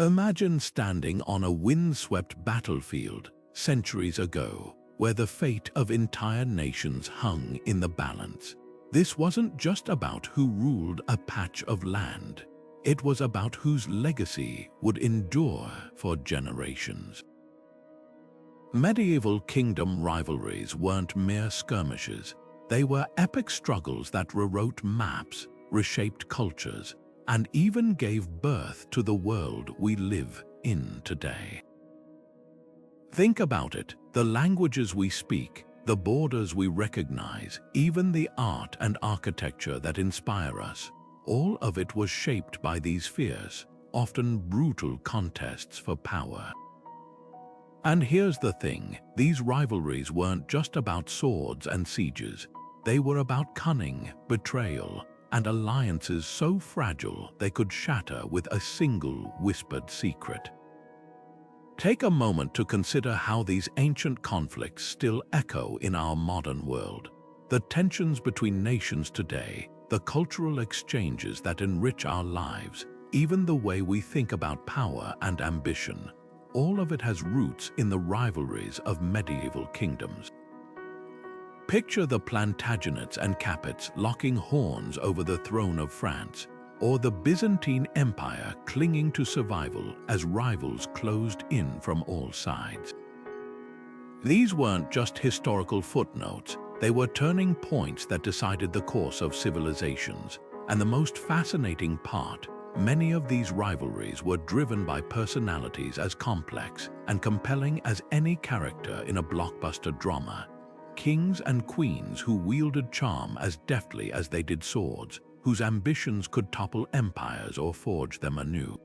Imagine standing on a windswept battlefield centuries ago, where the fate of entire nations hung in the balance. This wasn't just about who ruled a patch of land. It was about whose legacy would endure for generations. Medieval kingdom rivalries weren't mere skirmishes. They were epic struggles that rewrote maps, reshaped cultures, and even gave birth to the world we live in today. Think about it: the languages we speak, the borders we recognize, even the art and architecture that inspire us, all of it was shaped by these fierce, often brutal contests for power. And here's the thing: these rivalries weren't just about swords and sieges. They were about cunning, betrayal, and alliances so fragile they could shatter with a single whispered secret. Take a moment to consider how these ancient conflicts still echo in our modern world. The tensions between nations today, the cultural exchanges that enrich our lives, even the way we think about power and ambition, all of it has roots in the rivalries of medieval kingdoms. Picture the Plantagenets and Capites locking horns over the throne of France, or the Byzantine Empire clinging to survival as rivals closed in from all sides. These weren't just historical footnotes, they were turning points that decided the course of civilizations. And the most fascinating part, many of these rivalries were driven by personalities as complex and compelling as any character in a blockbuster drama. Kings and queens who wielded charm as deftly as they did swords, whose ambitions could topple empires or forge them anew.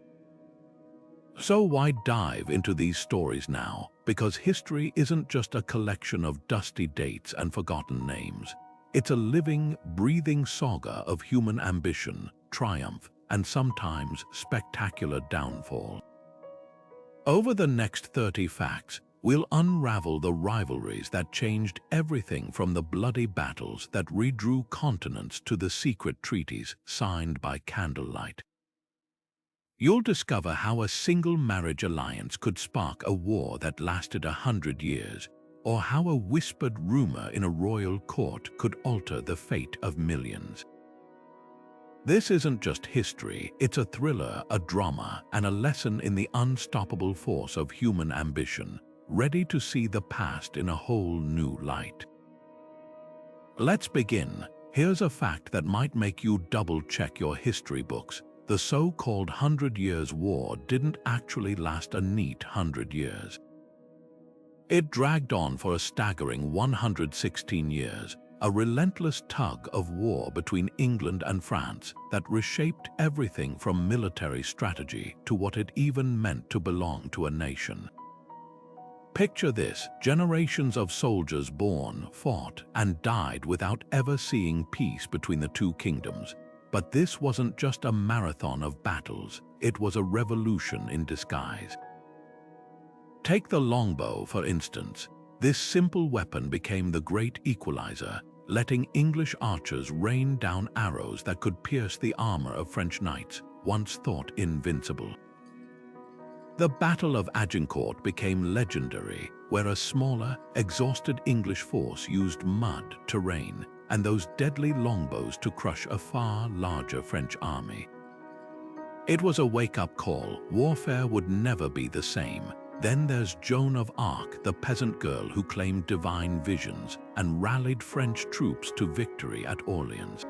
So why dive into these stories now? Because history isn't just a collection of dusty dates and forgotten names. It's a living, breathing saga of human ambition, triumph, and sometimes spectacular downfall. Over the next 30 facts, we'll unravel the rivalries that changed everything from the bloody battles that redrew continents to the secret treaties signed by candlelight. You'll discover how a single marriage alliance could spark a war that lasted 100 years, or how a whispered rumor in a royal court could alter the fate of millions. This isn't just history, it's a thriller, a drama, and a lesson in the unstoppable force of human ambition, ready to see the past in a whole new light. Let's begin. Here's a fact that might make you double-check your history books. The so-called 100 Years' War didn't actually last a neat 100 years. It dragged on for a staggering 116 years, a relentless tug of war between England and France that reshaped everything from military strategy to what it even meant to belong to a nation. Picture this: generations of soldiers born, fought, and died without ever seeing peace between the two kingdoms. But this wasn't just a marathon of battles, it was a revolution in disguise. Take the longbow, for instance. This simple weapon became the great equalizer, letting English archers rain down arrows that could pierce the armor of French knights, once thought invincible. The Battle of Agincourt became legendary, where a smaller, exhausted English force used mud, terrain, and those deadly longbows to crush a far larger French army. It was a wake-up call. Warfare would never be the same. Then there's Joan of Arc, the peasant girl who claimed divine visions and rallied French troops to victory at Orleans.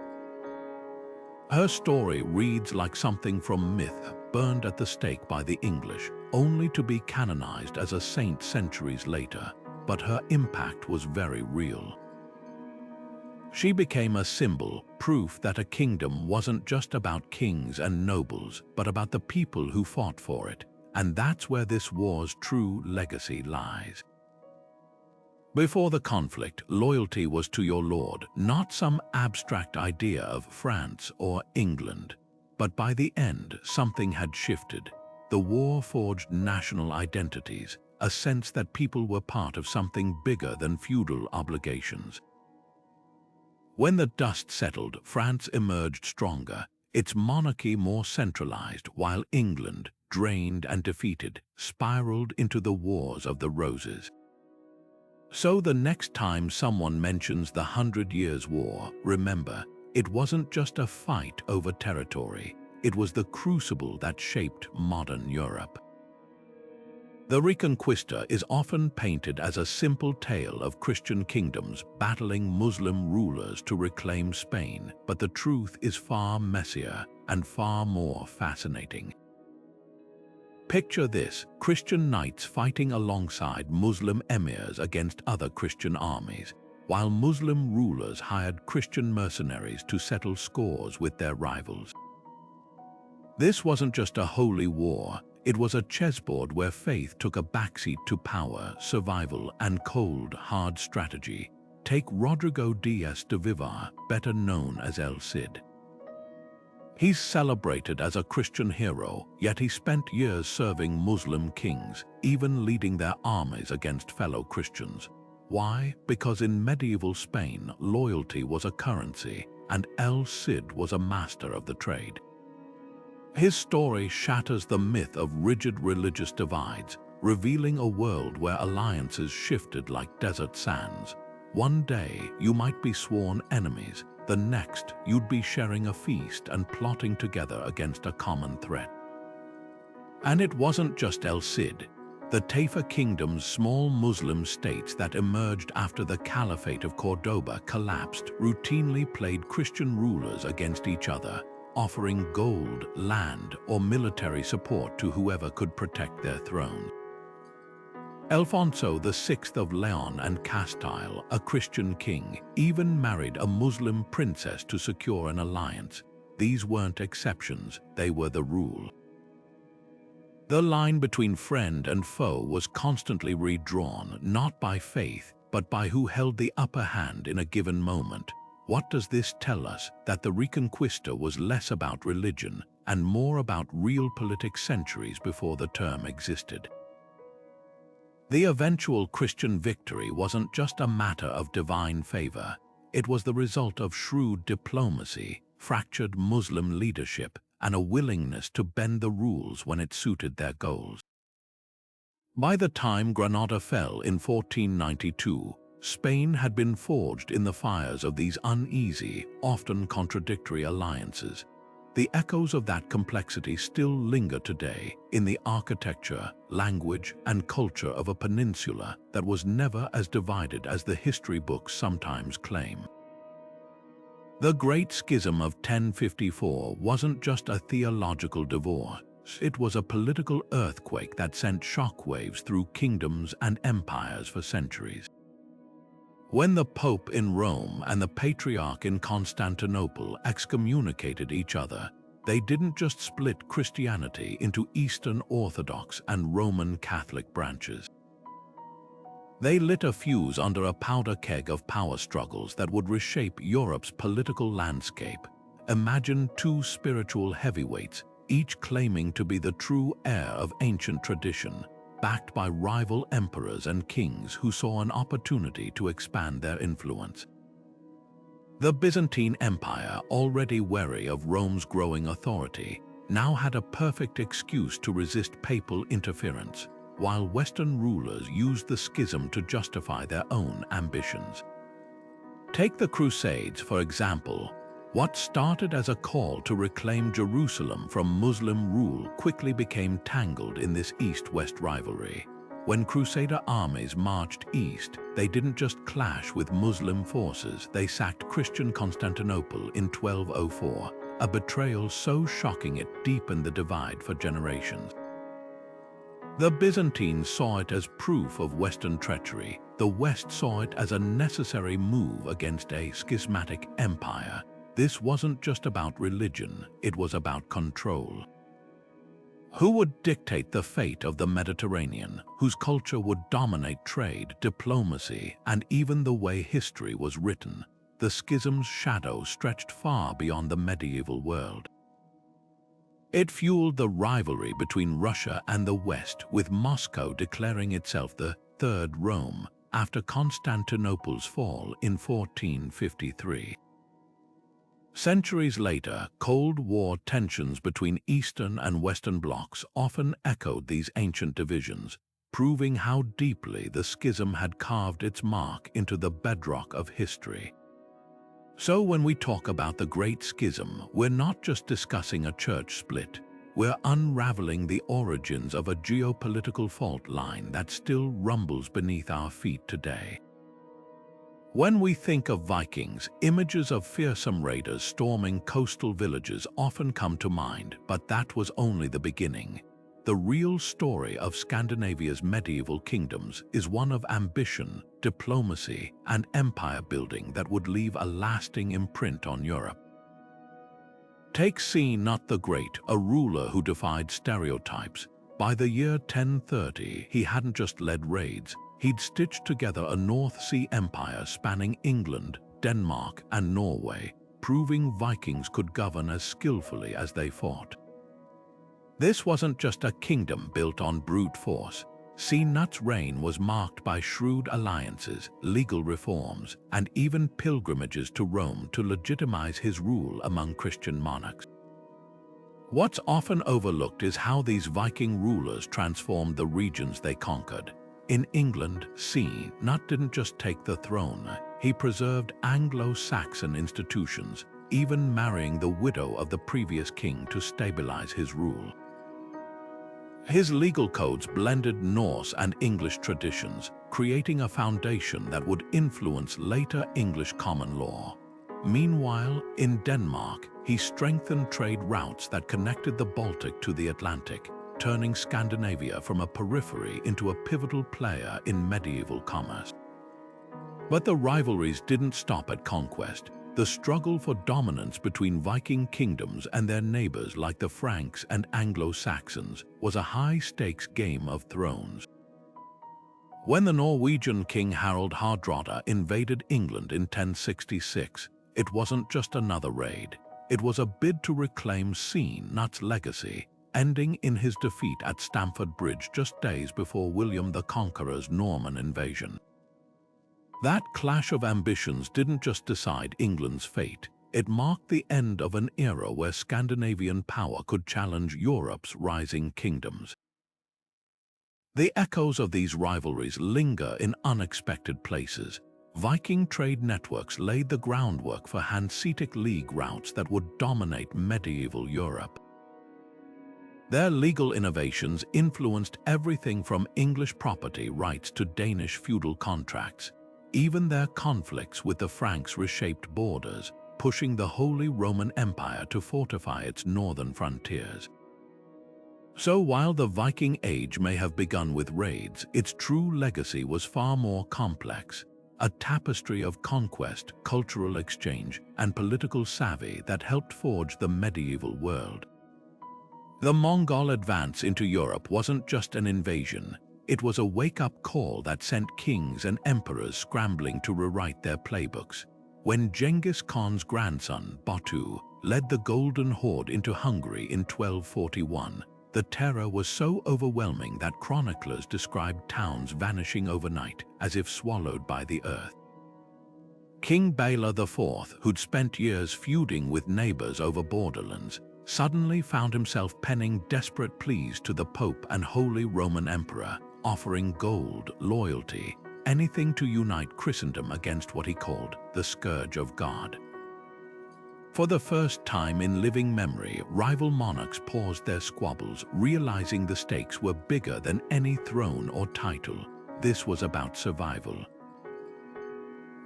Her story reads like something from myth, burned at the stake by the English, only to be canonized as a saint centuries later. But her impact was very real. She became a symbol, proof that a kingdom wasn't just about kings and nobles, but about the people who fought for it. And that's where this war's true legacy lies. Before the conflict, loyalty was to your lord, not some abstract idea of France or England. But by the end, something had shifted. The war forged national identities, a sense that people were part of something bigger than feudal obligations. When the dust settled, France emerged stronger, its monarchy more centralized, while England, drained and defeated, spiraled into the Wars of the Roses. So the next time someone mentions the 100 Years' War, remember, it wasn't just a fight over territory. It was the crucible that shaped modern Europe. The Reconquista is often painted as a simple tale of Christian kingdoms battling Muslim rulers to reclaim Spain, but the truth is far messier and far more fascinating. Picture this: Christian knights fighting alongside Muslim emirs against other Christian armies, while Muslim rulers hired Christian mercenaries to settle scores with their rivals. This wasn't just a holy war, it was a chessboard where faith took a backseat to power, survival, and cold, hard strategy. Take Rodrigo Diaz de Vivar, better known as El Cid. He's celebrated as a Christian hero, yet he spent years serving Muslim kings, even leading their armies against fellow Christians. Why? Because in medieval Spain, loyalty was a currency, and El Cid was a master of the trade. His story shatters the myth of rigid religious divides, revealing a world where alliances shifted like desert sands. One day, you might be sworn enemies. The next, you'd be sharing a feast and plotting together against a common threat. And it wasn't just El Cid. The Taifa kingdom's small Muslim states that emerged after the Caliphate of Cordoba collapsed routinely played Christian rulers against each other, offering gold, land, or military support to whoever could protect their throne. Alfonso VI of Leon and Castile, a Christian king, even married a Muslim princess to secure an alliance. These weren't exceptions, they were the rule. The line between friend and foe was constantly redrawn, not by faith, but by who held the upper hand in a given moment. What does this tell us? That the Reconquista was less about religion and more about realpolitik centuries before the term existed. The eventual Christian victory wasn't just a matter of divine favor. It was the result of shrewd diplomacy, fractured Muslim leadership, and a willingness to bend the rules when it suited their goals. By the time Granada fell in 1492, Spain had been forged in the fires of these uneasy, often contradictory alliances. The echoes of that complexity still linger today in the architecture, language, and culture of a peninsula that was never as divided as the history books sometimes claim. The Great Schism of 1054 wasn't just a theological divorce, it was a political earthquake that sent shockwaves through kingdoms and empires for centuries. When the Pope in Rome and the Patriarch in Constantinople excommunicated each other, they didn't just split Christianity into Eastern Orthodox and Roman Catholic branches. They lit a fuse under a powder keg of power struggles that would reshape Europe's political landscape. Imagine two spiritual heavyweights, each claiming to be the true heir of ancient tradition, backed by rival emperors and kings who saw an opportunity to expand their influence. The Byzantine Empire, already wary of Rome's growing authority, now had a perfect excuse to resist papal interference, while Western rulers used the schism to justify their own ambitions. Take the Crusades, for example. What started as a call to reclaim Jerusalem from Muslim rule quickly became tangled in this East-West rivalry. When Crusader armies marched east, they didn't just clash with Muslim forces, they sacked Christian Constantinople in 1204, a betrayal so shocking it deepened the divide for generations. The Byzantines saw it as proof of Western treachery. The West saw it as a necessary move against a schismatic empire. This wasn't just about religion, it was about control. Who would dictate the fate of the Mediterranean, whose culture would dominate trade, diplomacy, and even the way history was written? The schism's shadow stretched far beyond the medieval world. It fueled the rivalry between Russia and the West, with Moscow declaring itself the Third Rome after Constantinople's fall in 1453. Centuries later, Cold War tensions between Eastern and Western blocs often echoed these ancient divisions, proving how deeply the schism had carved its mark into the bedrock of history. So when we talk about the Great Schism, we're not just discussing a church split, we're unraveling the origins of a geopolitical fault line that still rumbles beneath our feet today. When we think of Vikings, images of fearsome raiders storming coastal villages often come to mind, but that was only the beginning. The real story of Scandinavia's medieval kingdoms is one of ambition, diplomacy, and empire building that would leave a lasting imprint on Europe. Take Signut the Great, a ruler who defied stereotypes. By the year 1030, he hadn't just led raids, he'd stitched together a North Sea empire spanning England, Denmark, and Norway, proving Vikings could govern as skillfully as they fought. This wasn't just a kingdom built on brute force. Signut's reign was marked by shrewd alliances, legal reforms, and even pilgrimages to Rome to legitimize his rule among Christian monarchs. What's often overlooked is how these Viking rulers transformed the regions they conquered. In England, Signut didn't just take the throne, he preserved Anglo-Saxon institutions, even marrying the widow of the previous king to stabilize his rule. His legal codes blended Norse and English traditions, creating a foundation that would influence later English common law. Meanwhile, in Denmark, he strengthened trade routes that connected the Baltic to the Atlantic, turning Scandinavia from a periphery into a pivotal player in medieval commerce. But the rivalries didn't stop at conquest. The struggle for dominance between Viking kingdoms and their neighbors like the Franks and Anglo-Saxons was a high-stakes game of thrones. When the Norwegian king Harald Hardrada invaded England in 1066, it wasn't just another raid. It was a bid to reclaim Signut's legacy, ending in his defeat at Stamford Bridge just days before William the Conqueror's Norman invasion. That clash of ambitions didn't just decide England's fate, it marked the end of an era where Scandinavian power could challenge Europe's rising kingdoms. The echoes of these rivalries linger in unexpected places. Viking trade networks laid the groundwork for Hanseatic League routes that would dominate medieval Europe. Their legal innovations influenced everything from English property rights to Danish feudal contracts. Even their conflicts with the Franks reshaped borders, pushing the Holy Roman Empire to fortify its northern frontiers. So while the Viking Age may have begun with raids, its true legacy was far more complex, a tapestry of conquest, cultural exchange, and political savvy that helped forge the medieval world. The Mongol advance into Europe wasn't just an invasion. It was a wake-up call that sent kings and emperors scrambling to rewrite their playbooks. When Genghis Khan's grandson, Batu, led the Golden Horde into Hungary in 1241, the terror was so overwhelming that chroniclers described towns vanishing overnight, as if swallowed by the earth. King Bela IV, who'd spent years feuding with neighbors over borderlands, suddenly found himself penning desperate pleas to the Pope and Holy Roman Emperor, offering gold, loyalty, anything to unite Christendom against what he called the Scourge of God. For the first time in living memory, rival monarchs paused their squabbles, realizing the stakes were bigger than any throne or title. This was about survival.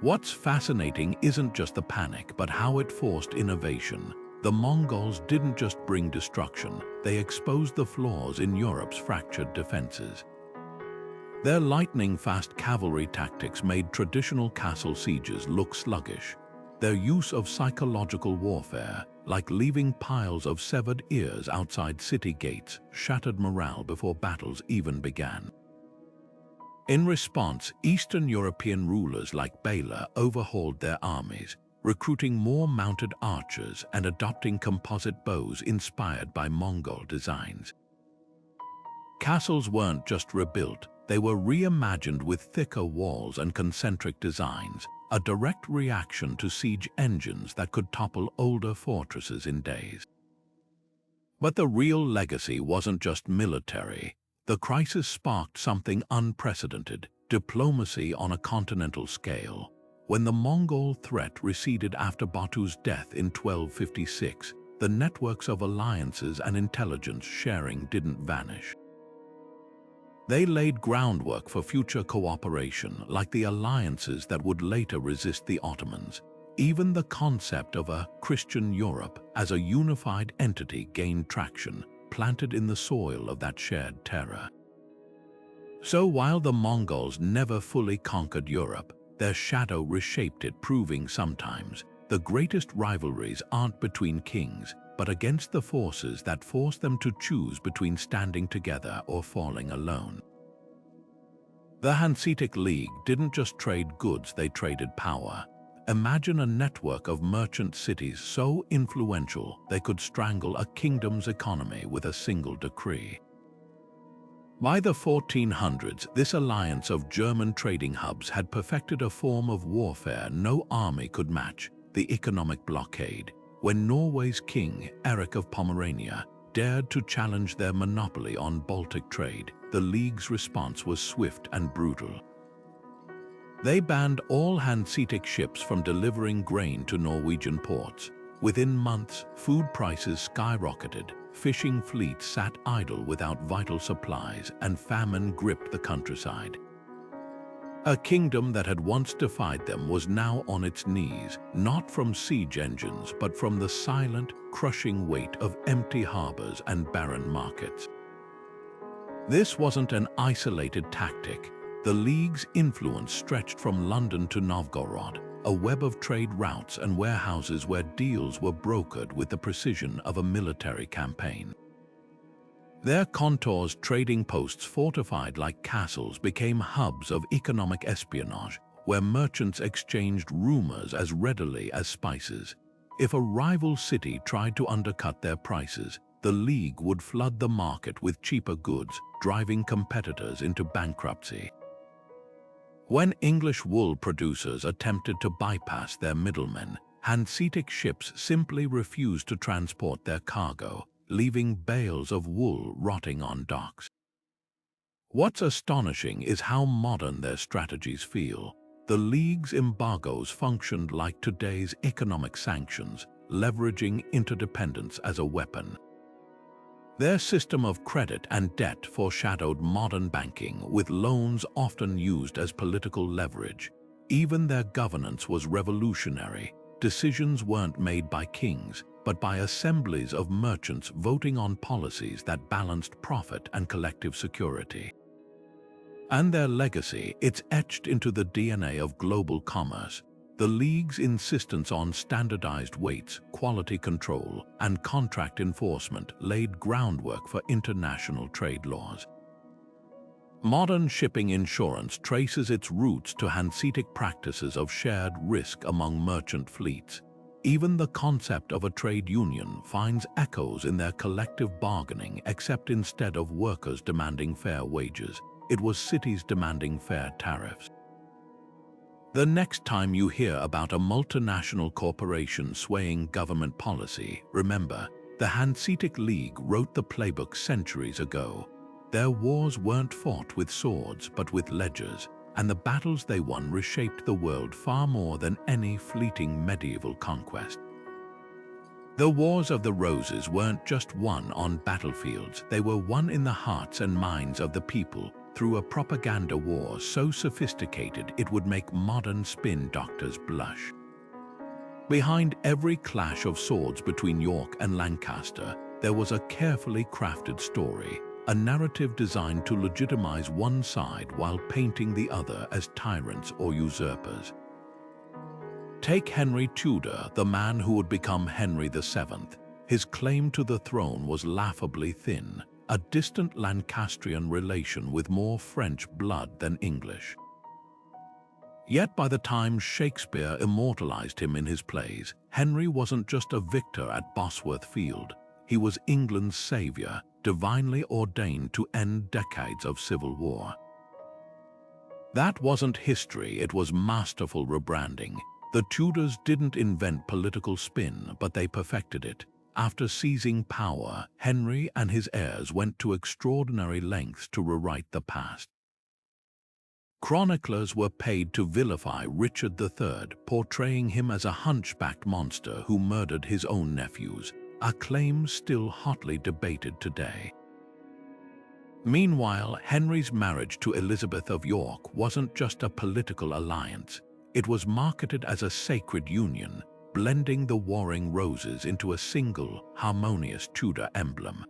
What's fascinating isn't just the panic, but how it forced innovation. The Mongols didn't just bring destruction, they exposed the flaws in Europe's fractured defenses. Their lightning-fast cavalry tactics made traditional castle sieges look sluggish. Their use of psychological warfare, like leaving piles of severed ears outside city gates, shattered morale before battles even began. In response, Eastern European rulers like Bela overhauled their armies, recruiting more mounted archers and adopting composite bows inspired by Mongol designs. Castles weren't just rebuilt, they were reimagined with thicker walls and concentric designs, a direct reaction to siege engines that could topple older fortresses in days. But the real legacy wasn't just military. The crisis sparked something unprecedented: diplomacy on a continental scale. When the Mongol threat receded after Batu's death in 1256, the networks of alliances and intelligence sharing didn't vanish. They laid groundwork for future cooperation, like the alliances that would later resist the Ottomans. Even the concept of a Christian Europe as a unified entity gained traction, planted in the soil of that shared terror. So while the Mongols never fully conquered Europe, their shadow reshaped it, proving sometimes the greatest rivalries aren't between kings, but against the forces that force them to choose between standing together or falling alone. The Hanseatic League didn't just trade goods, they traded power. Imagine a network of merchant cities so influential they could strangle a kingdom's economy with a single decree. By the 1400s, this alliance of German trading hubs had perfected a form of warfare no army could match: the economic blockade. When Norway's king, Eric of Pomerania, dared to challenge their monopoly on Baltic trade, the League's response was swift and brutal. They banned all Hanseatic ships from delivering grain to Norwegian ports. Within months, food prices skyrocketed, fishing fleets sat idle without vital supplies, and famine gripped the countryside. A kingdom that had once defied them was now on its knees, not from siege engines, but from the silent, crushing weight of empty harbors and barren markets. This wasn't an isolated tactic. The League's influence stretched from London to Novgorod, a web of trade routes and warehouses where deals were brokered with the precision of a military campaign. Their contours, trading posts fortified like castles, became hubs of economic espionage, where merchants exchanged rumors as readily as spices. If a rival city tried to undercut their prices, the League would flood the market with cheaper goods, driving competitors into bankruptcy. When English wool producers attempted to bypass their middlemen, Hanseatic ships simply refused to transport their cargo, leaving bales of wool rotting on docks. What's astonishing is how modern their strategies feel. The League's embargoes functioned like today's economic sanctions, leveraging interdependence as a weapon. Their system of credit and debt foreshadowed modern banking, with loans often used as political leverage. Even their governance was revolutionary. Decisions weren't made by kings, but by assemblies of merchants voting on policies that balanced profit and collective security. And their legacy, it's etched into the DNA of global commerce. The League's insistence on standardized weights, quality control, and contract enforcement laid groundwork for international trade laws. Modern shipping insurance traces its roots to Hanseatic practices of shared risk among merchant fleets. Even the concept of a trade union finds echoes in their collective bargaining, except instead of workers demanding fair wages, it was cities demanding fair tariffs. The next time you hear about a multinational corporation swaying government policy, remember, the Hanseatic League wrote the playbook centuries ago. Their wars weren't fought with swords but with ledgers, and the battles they won reshaped the world far more than any fleeting medieval conquest. The Wars of the Roses weren't just won on battlefields, they were won in the hearts and minds of the people, through a propaganda war so sophisticated it would make modern spin doctors blush. Behind every clash of swords between York and Lancaster, there was a carefully crafted story, a narrative designed to legitimize one side while painting the other as tyrants or usurpers. Take Henry Tudor, the man who would become Henry VII. His claim to the throne was laughably thin, a distant Lancastrian relation with more French blood than English. Yet by the time Shakespeare immortalized him in his plays, Henry wasn't just a victor at Bosworth Field. He was England's savior, divinely ordained to end decades of civil war. That wasn't history, it was masterful rebranding. The Tudors didn't invent political spin, but they perfected it. After seizing power, Henry and his heirs went to extraordinary lengths to rewrite the past. Chroniclers were paid to vilify Richard III, portraying him as a hunchbacked monster who murdered his own nephews, a claim still hotly debated today. Meanwhile, Henry's marriage to Elizabeth of York wasn't just a political alliance. It was marketed as a sacred union, blending the warring roses into a single, harmonious Tudor emblem.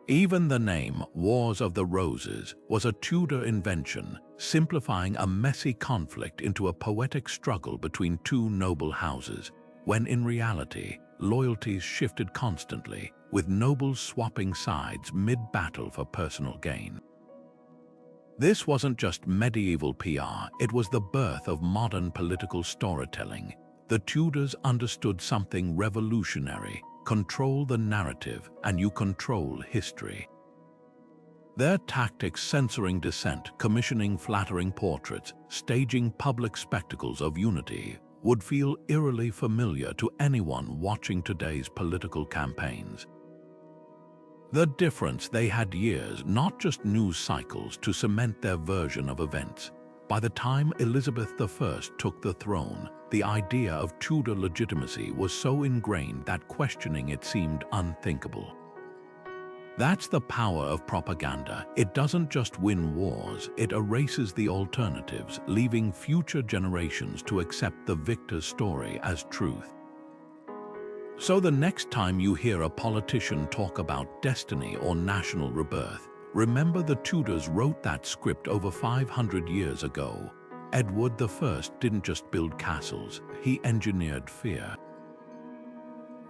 Even the name Wars of the Roses was a Tudor invention, simplifying a messy conflict into a poetic struggle between two noble houses, when in reality, loyalties shifted constantly, with nobles swapping sides mid-battle for personal gain. This wasn't just medieval PR, it was the birth of modern political storytelling. The Tudors understood something revolutionary: control the narrative and you control history. Their tactics, censoring dissent, commissioning flattering portraits, staging public spectacles of unity, would feel eerily familiar to anyone watching today's political campaigns. The difference: they had years, not just news cycles, to cement their version of events. By the time Elizabeth I took the throne, the idea of Tudor legitimacy was so ingrained that questioning it seemed unthinkable. That's the power of propaganda. It doesn't just win wars, it erases the alternatives, leaving future generations to accept the victor's story as truth. So the next time you hear a politician talk about destiny or national rebirth, remember the Tudors wrote that script over 500 years ago. Edward I didn't just build castles, he engineered fear.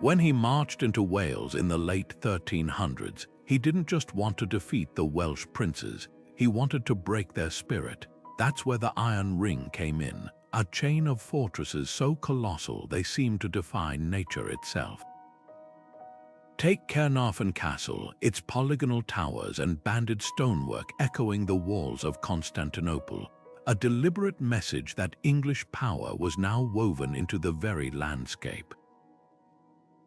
When he marched into Wales in the late 1300s, he didn't just want to defeat the Welsh princes, he wanted to break their spirit. That's where the Iron Ring came in, a chain of fortresses so colossal they seemed to defy nature itself. Take Caernarfon Castle, its polygonal towers and banded stonework echoing the walls of Constantinople, a deliberate message that English power was now woven into the very landscape.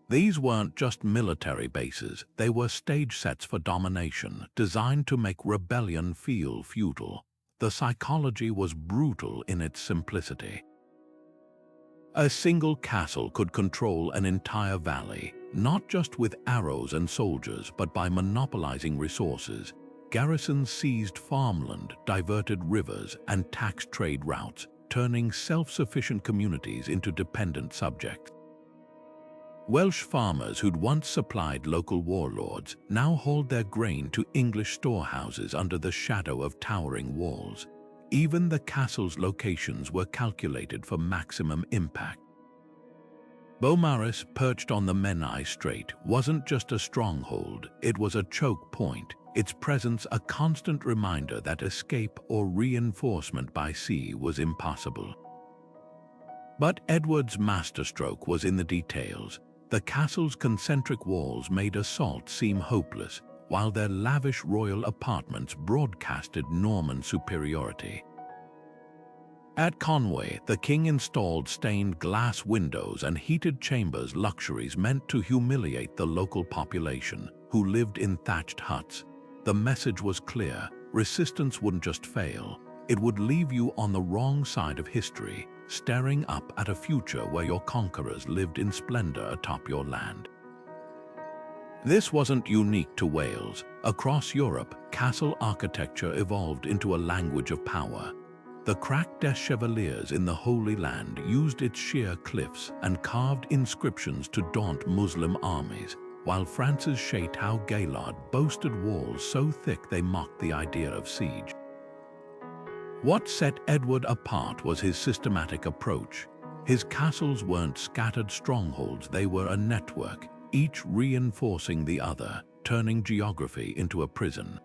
These weren't just military bases, they were stage sets for domination, designed to make rebellion feel feudal. The psychology was brutal in its simplicity. A single castle could control an entire valley, not just with arrows and soldiers, but by monopolizing resources. Garrisons seized farmland, diverted rivers, and taxed trade routes, turning self-sufficient communities into dependent subjects. Welsh farmers who'd once supplied local warlords now hauled their grain to English storehouses under the shadow of towering walls. Even the castle's locations were calculated for maximum impact. Beaumaris, perched on the Menai Strait, wasn't just a stronghold, it was a choke point, its presence a constant reminder that escape or reinforcement by sea was impossible. But Edward's masterstroke was in the details. The castle's concentric walls made assault seem hopeless, while their lavish royal apartments broadcasted Norman superiority. At Conway, the king installed stained glass windows and heated chambers, luxuries meant to humiliate the local population, who lived in thatched huts. The message was clear: resistance wouldn't just fail, it would leave you on the wrong side of history, staring up at a future where your conquerors lived in splendor atop your land. This wasn't unique to Wales. Across Europe, castle architecture evolved into a language of power. The Crac des Chevaliers in the Holy Land used its sheer cliffs and carved inscriptions to daunt Muslim armies, while France's Château Gaillard boasted walls so thick they mocked the idea of siege. What set Edward apart was his systematic approach. His castles weren't scattered strongholds, they were a network, each reinforcing the other, turning geography into a prison.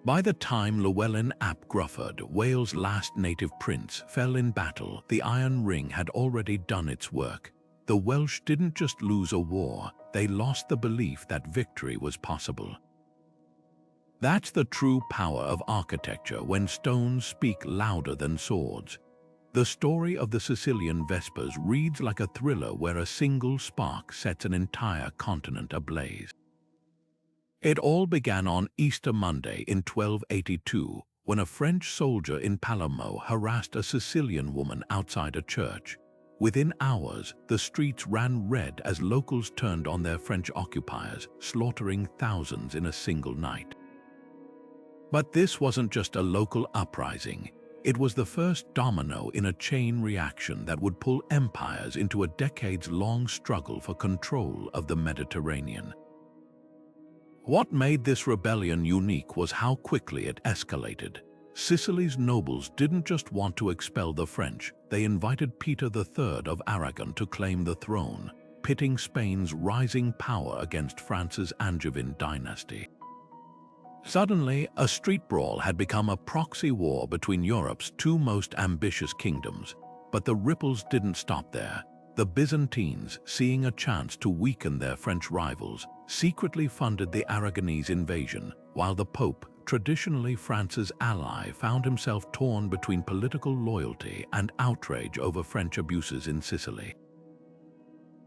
By the time Llewellyn ap Gruffydd, Wales' last native prince, fell in battle, the Iron Ring had already done its work. The Welsh didn't just lose a war, they lost the belief that victory was possible. That's the true power of architecture when stones speak louder than swords. The story of the Sicilian Vespers reads like a thriller where a single spark sets an entire continent ablaze. It all began on Easter Monday in 1282, when a French soldier in Palermo harassed a Sicilian woman outside a church. Within hours, the streets ran red as locals turned on their French occupiers, slaughtering thousands in a single night. But this wasn't just a local uprising. It was the first domino in a chain reaction that would pull empires into a decades-long struggle for control of the Mediterranean. What made this rebellion unique was how quickly it escalated. Sicily's nobles didn't just want to expel the French, they invited Peter III of Aragon to claim the throne, pitting Spain's rising power against France's Angevin dynasty. Suddenly, a street brawl had become a proxy war between Europe's two most ambitious kingdoms. But the ripples didn't stop there. The Byzantines, seeing a chance to weaken their French rivals, secretly funded the Aragonese invasion, while the Pope, traditionally France's ally, found himself torn between political loyalty and outrage over French abuses in Sicily.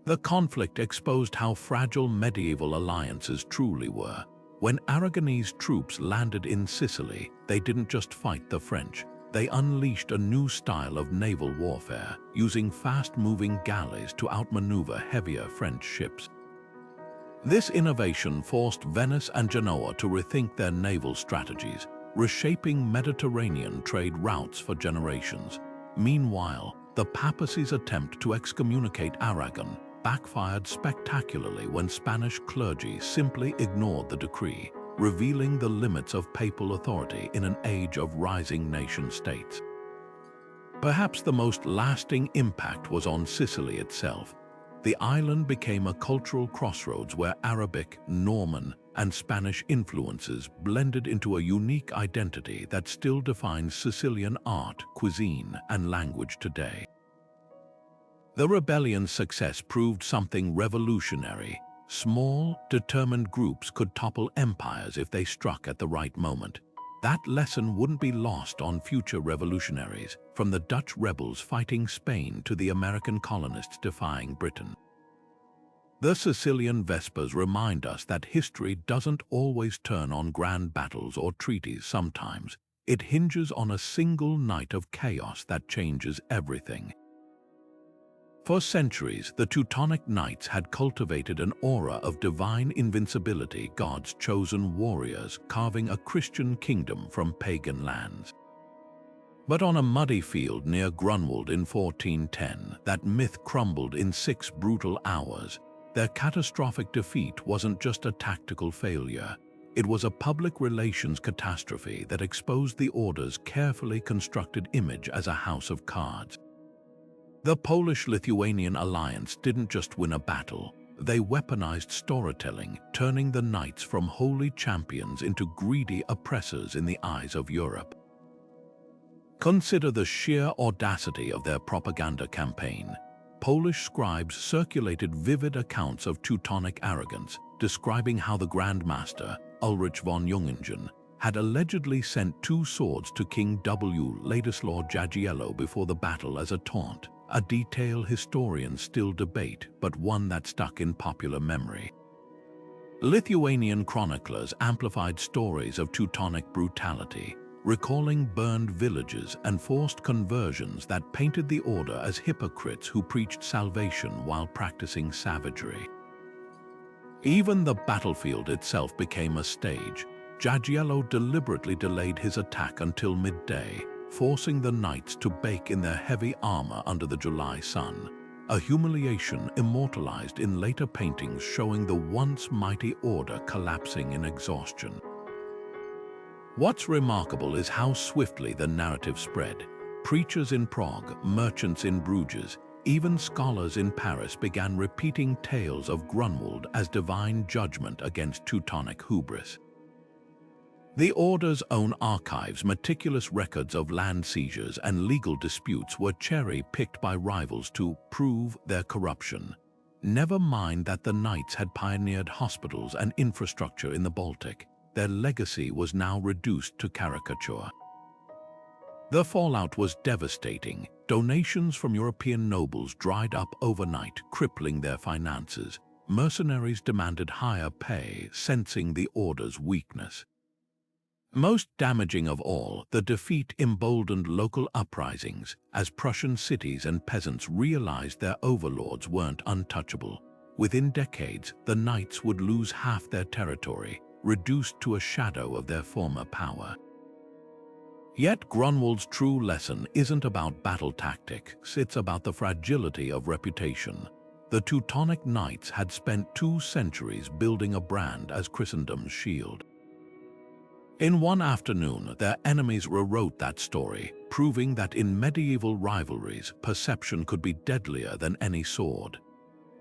The conflict exposed how fragile medieval alliances truly were. When Aragonese troops landed in Sicily, they didn't just fight the French. They unleashed a new style of naval warfare, using fast-moving galleys to outmaneuver heavier French ships. This innovation forced Venice and Genoa to rethink their naval strategies, reshaping Mediterranean trade routes for generations. Meanwhile, the Papacy's attempt to excommunicate Aragon backfired spectacularly when Spanish clergy simply ignored the decree, revealing the limits of papal authority in an age of rising nation-states. Perhaps the most lasting impact was on Sicily itself. The island became a cultural crossroads where Arabic, Norman, and Spanish influences blended into a unique identity that still defines Sicilian art, cuisine, and language today. The rebellion's success proved something revolutionary. Small, determined groups could topple empires if they struck at the right moment. That lesson wouldn't be lost on future revolutionaries, from the Dutch rebels fighting Spain to the American colonists defying Britain. The Sicilian Vespers remind us that history doesn't always turn on grand battles or treaties. Sometimes it hinges on a single night of chaos that changes everything. For centuries, the Teutonic Knights had cultivated an aura of divine invincibility, God's chosen warriors carving a Christian kingdom from pagan lands. But on a muddy field near Grunwald in 1410, that myth crumbled in 6 brutal hours. Their catastrophic defeat wasn't just a tactical failure. It was a public relations catastrophe that exposed the Order's carefully constructed image as a house of cards. The Polish-Lithuanian alliance didn't just win a battle. They weaponized storytelling, turning the knights from holy champions into greedy oppressors in the eyes of Europe. Consider the sheer audacity of their propaganda campaign. Polish scribes circulated vivid accounts of Teutonic arrogance, describing how the Grand Master, Ulrich von Jungingen, had allegedly sent 2 swords to King W. Ladislaw Jagiello before the battle as a taunt. A detail historians still debate, but one that stuck in popular memory. Lithuanian chroniclers amplified stories of Teutonic brutality, recalling burned villages and forced conversions that painted the Order as hypocrites who preached salvation while practicing savagery. Even the battlefield itself became a stage. Jagiello deliberately delayed his attack until midday, forcing the knights to bake in their heavy armor under the July sun, a humiliation immortalized in later paintings showing the once mighty Order collapsing in exhaustion. What's remarkable is how swiftly the narrative spread. Preachers in Prague, merchants in Bruges, even scholars in Paris began repeating tales of Grunwald as divine judgment against Teutonic hubris. The Order's own archives, meticulous records of land seizures and legal disputes, were cherry-picked by rivals to prove their corruption. Never mind that the Knights had pioneered hospitals and infrastructure in the Baltic. their legacy was now reduced to caricature. The fallout was devastating. Donations from European nobles dried up overnight, crippling their finances. Mercenaries demanded higher pay, sensing the order's weakness. Most damaging of all, the defeat emboldened local uprisings as Prussian cities and peasants realized their overlords weren't untouchable. Within decades, the knights would lose half their territory, reduced to a shadow of their former power. Yet Grunwald's true lesson isn't about battle tactics, it's about the fragility of reputation. The Teutonic knights had spent 2 centuries building a brand as Christendom's shield. In one afternoon, their enemies rewrote that story, proving that in medieval rivalries, perception could be deadlier than any sword.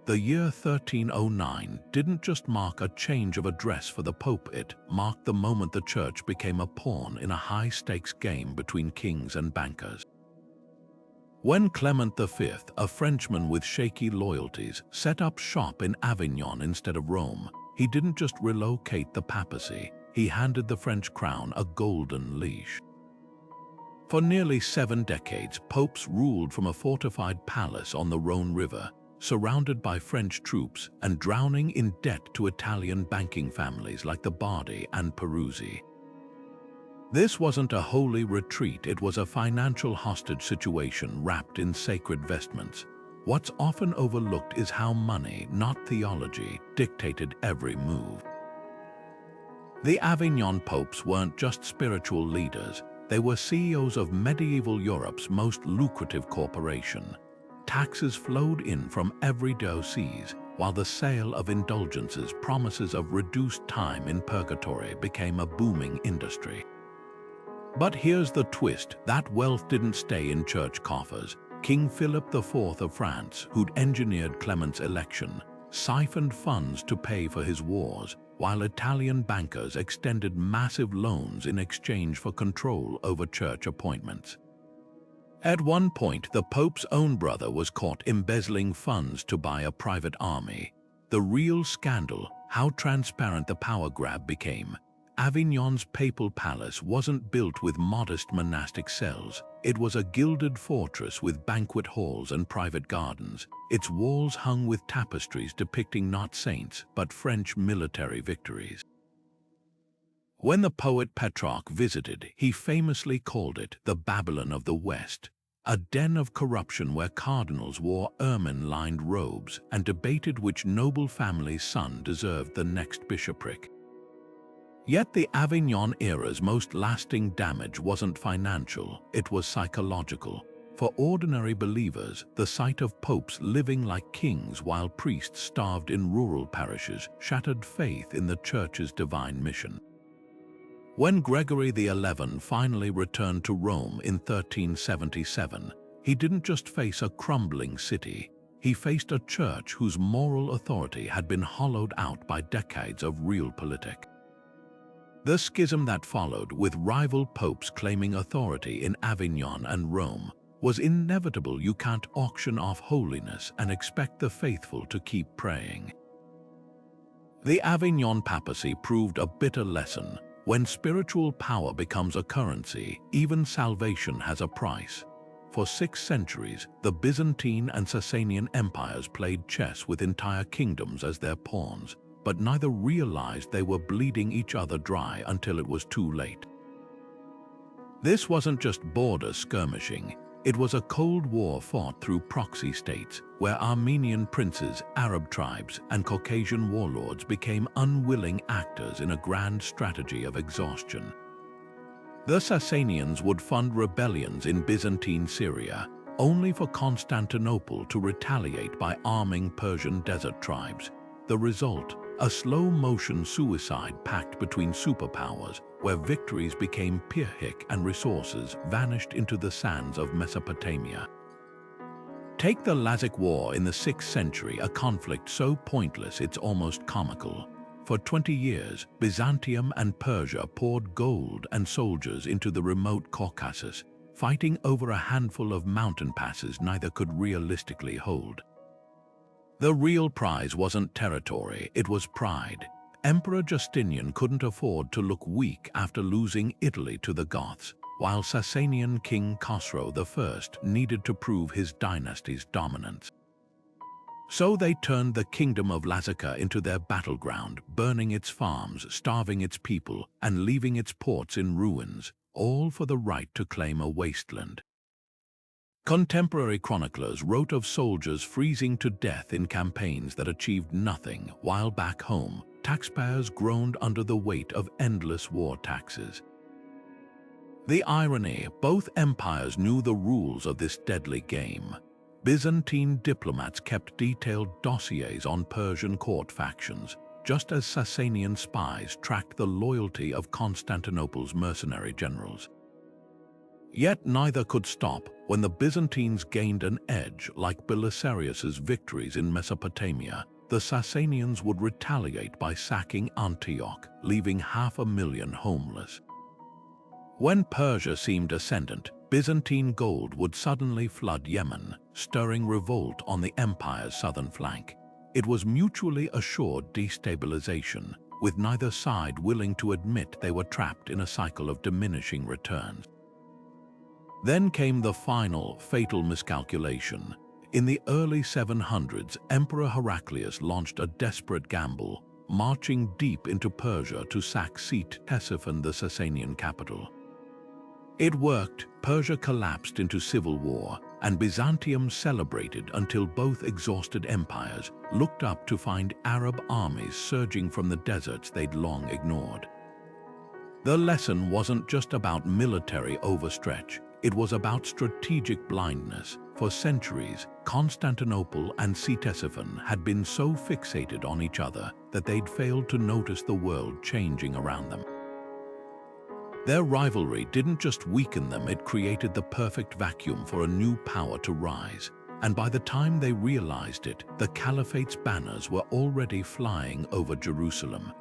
The year 1309 didn't just mark a change of address for the Pope, it marked the moment the Church became a pawn in a high-stakes game between kings and bankers. When Clement V, a Frenchman with shaky loyalties, set up shop in Avignon instead of Rome, he didn't just relocate the papacy, he handed the French crown a golden leash. For nearly 7 decades, popes ruled from a fortified palace on the Rhone River, surrounded by French troops and drowning in debt to Italian banking families like the Bardi and Peruzzi. This wasn't a holy retreat, it was a financial hostage situation wrapped in sacred vestments. What's often overlooked is how money, not theology, dictated every move. The Avignon popes weren't just spiritual leaders, they were CEOs of medieval Europe's most lucrative corporation. Taxes flowed in from every diocese, while the sale of indulgences, promises of reduced time in purgatory, became a booming industry. But here's the twist, that wealth didn't stay in church coffers. King Philip IV of France, who'd engineered Clement's election, siphoned funds to pay for his wars, while Italian bankers extended massive loans in exchange for control over church appointments. At one point, the Pope's own brother was caught embezzling funds to buy a private army. The real scandal, how transparent the power grab became. Avignon's papal palace wasn't built with modest monastic cells. It was a gilded fortress with banquet halls and private gardens, its walls hung with tapestries depicting not saints, but French military victories. When the poet Petrarch visited, he famously called it the Babylon of the West, a den of corruption where cardinals wore ermine-lined robes and debated which noble family's son deserved the next bishopric. Yet the Avignon era's most lasting damage wasn't financial, it was psychological. For ordinary believers, the sight of popes living like kings while priests starved in rural parishes shattered faith in the Church's divine mission. When Gregory XI finally returned to Rome in 1377, he didn't just face a crumbling city, he faced a church whose moral authority had been hollowed out by decades of realpolitik. The schism that followed, with rival popes claiming authority in Avignon and Rome, was inevitable. You can't auction off holiness and expect the faithful to keep praying. The Avignon papacy proved a bitter lesson. When spiritual power becomes a currency, even salvation has a price. For 6 centuries, the Byzantine and Sasanian empires played chess with entire kingdoms as their pawns, but neither realized they were bleeding each other dry until it was too late. This wasn't just border skirmishing, it was a Cold War fought through proxy states, where Armenian princes, Arab tribes, and Caucasian warlords became unwilling actors in a grand strategy of exhaustion. The Sasanians would fund rebellions in Byzantine Syria, only for Constantinople to retaliate by arming Persian desert tribes. The result, a slow-motion suicide pact between superpowers, where victories became Pyrrhic and resources vanished into the sands of Mesopotamia. Take the Lazic War in the 6th century, a conflict so pointless it's almost comical. For 20 years, Byzantium and Persia poured gold and soldiers into the remote Caucasus, fighting over a handful of mountain passes neither could realistically hold. The real prize wasn't territory, it was pride. Emperor Justinian couldn't afford to look weak after losing Italy to the Goths, while Sasanian King Khosrow I needed to prove his dynasty's dominance. So they turned the kingdom of Lazica into their battleground, burning its farms, starving its people, and leaving its ports in ruins, all for the right to claim a wasteland. Contemporary chroniclers wrote of soldiers freezing to death in campaigns that achieved nothing, while back home, taxpayers groaned under the weight of endless war taxes. The irony, both empires knew the rules of this deadly game. Byzantine diplomats kept detailed dossiers on Persian court factions, just as Sasanian spies tracked the loyalty of Constantinople's mercenary generals. Yet neither could stop when the Byzantines gained an edge. Like Belisarius's victories in Mesopotamia, the Sasanians would retaliate by sacking Antioch, leaving 500,000 homeless. When Persia seemed ascendant, Byzantine gold would suddenly flood Yemen, stirring revolt on the empire's southern flank. It was mutually assured destabilization, with neither side willing to admit they were trapped in a cycle of diminishing returns. Then came the final, fatal miscalculation. In the early 700s, Emperor Heraclius launched a desperate gamble, marching deep into Persia to sack Ctesiphon, the Sasanian capital. It worked. Persia collapsed into civil war, and Byzantium celebrated until both exhausted empires looked up to find Arab armies surging from the deserts they'd long ignored. The lesson wasn't just about military overstretch, it was about strategic blindness. For centuries, Constantinople and Ctesiphon had been so fixated on each other that they'd failed to notice the world changing around them. Their rivalry didn't just weaken them, it created the perfect vacuum for a new power to rise. And by the time they realized it, the Caliphate's banners were already flying over Jerusalem.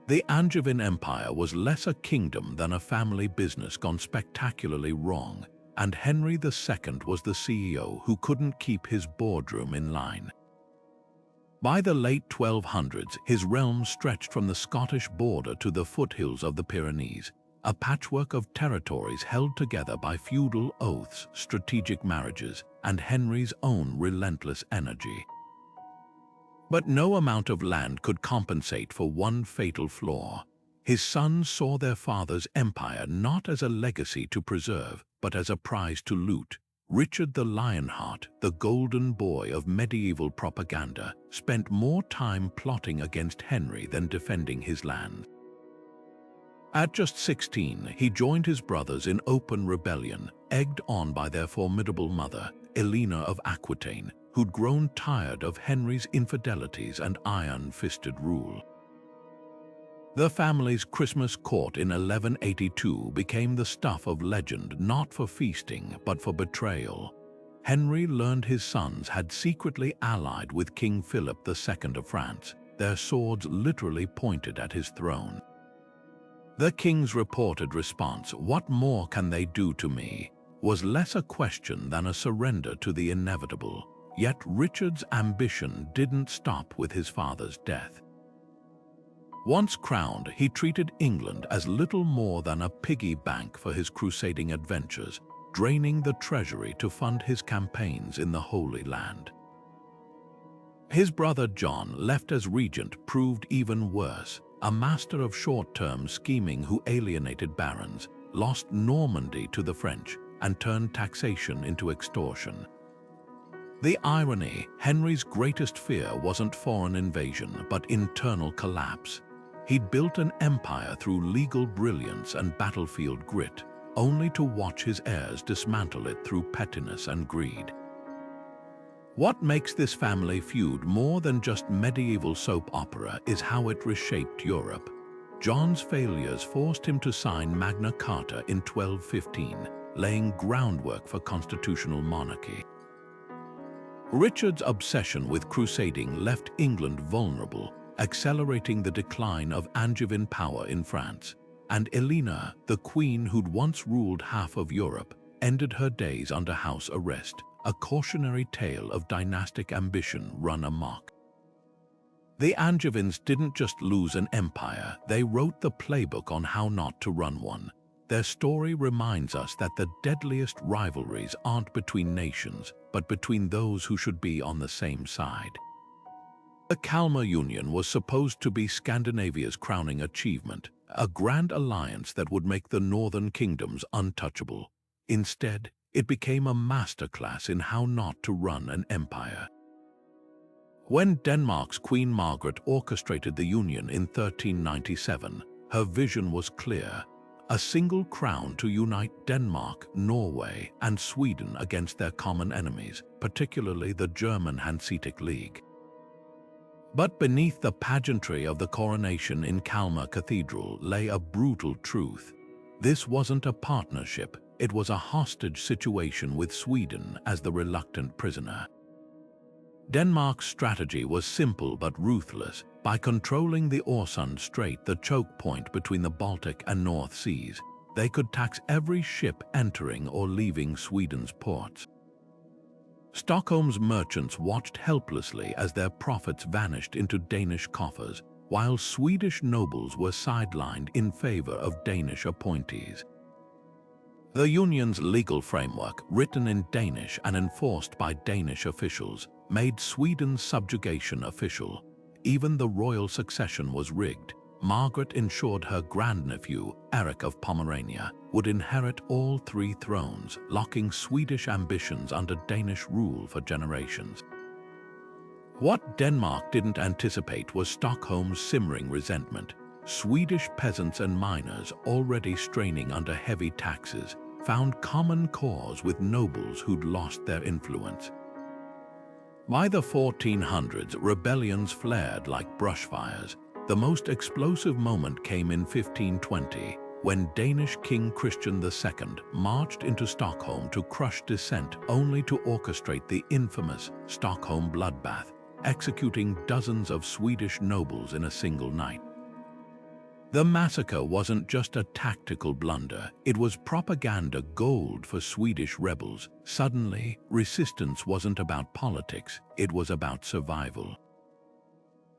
The Angevin Empire was less a kingdom than a family business gone spectacularly wrong, and Henry II was the CEO who couldn't keep his boardroom in line. By the late 1200s, his realm stretched from the Scottish border to the foothills of the Pyrenees, a patchwork of territories held together by feudal oaths, strategic marriages, and Henry's own relentless energy. But no amount of land could compensate for one fatal flaw. His sons saw their father's empire not as a legacy to preserve, but as a prize to loot. Richard the Lionheart, the golden boy of medieval propaganda, spent more time plotting against Henry than defending his land. At just 16, he joined his brothers in open rebellion, egged on by their formidable mother, Elena of Aquitaine, who'd grown tired of Henry's infidelities and iron-fisted rule. The family's Christmas court in 1182 became the stuff of legend, not for feasting, but for betrayal. Henry learned his sons had secretly allied with King Philip II of France, their swords literally pointed at his throne. The king's reported response, "What more can they do to me?" was less a question than a surrender to the inevitable. Yet Richard's ambition didn't stop with his father's death. Once crowned, he treated England as little more than a piggy bank for his crusading adventures, draining the treasury to fund his campaigns in the Holy Land. His brother John, left as regent, proved even worse, a master of short-term scheming who alienated barons, lost Normandy to the French, and turned taxation into extortion. The irony, Henry's greatest fear wasn't foreign invasion, but internal collapse. He'd built an empire through legal brilliance and battlefield grit, only to watch his heirs dismantle it through pettiness and greed. What makes this family feud more than just medieval soap opera is how it reshaped Europe. John's failures forced him to sign Magna Carta in 1215, laying groundwork for constitutional monarchy. Richard's obsession with crusading left England vulnerable, accelerating the decline of Angevin power in France. And Elena, the queen who'd once ruled half of Europe, ended her days under house arrest, a cautionary tale of dynastic ambition run amok. The Angevins didn't just lose an empire, they wrote the playbook on how not to run one. Their story reminds us that the deadliest rivalries aren't between nations, but between those who should be on the same side. The Kalmar Union was supposed to be Scandinavia's crowning achievement, a grand alliance that would make the northern kingdoms untouchable. Instead, it became a masterclass in how not to run an empire. When Denmark's Queen Margaret orchestrated the union in 1397, her vision was clear: a single crown to unite Denmark, Norway, and Sweden against their common enemies, particularly the German Hanseatic League. But beneath the pageantry of the coronation in Kalmar Cathedral lay a brutal truth. This wasn't a partnership, it was a hostage situation with Sweden as the reluctant prisoner. Denmark's strategy was simple but ruthless. By controlling the Øresund Strait, the choke point between the Baltic and North Seas, they could tax every ship entering or leaving Sweden's ports. Stockholm's merchants watched helplessly as their profits vanished into Danish coffers, while Swedish nobles were sidelined in favor of Danish appointees. The Union's legal framework, written in Danish and enforced by Danish officials, made Sweden's subjugation official. Even the royal succession was rigged. Margaret ensured her grandnephew, Eric of Pomerania, would inherit all three thrones, locking Swedish ambitions under Danish rule for generations. What Denmark didn't anticipate was Stockholm's simmering resentment. Swedish peasants and miners, already straining under heavy taxes, found common cause with nobles who'd lost their influence. By the 1400s, rebellions flared like brushfires. The most explosive moment came in 1520, when Danish King Christian II marched into Stockholm to crush dissent, only to orchestrate the infamous Stockholm bloodbath, executing dozens of Swedish nobles in a single night. The massacre wasn't just a tactical blunder, it was propaganda gold for Swedish rebels. Suddenly, resistance wasn't about politics, it was about survival.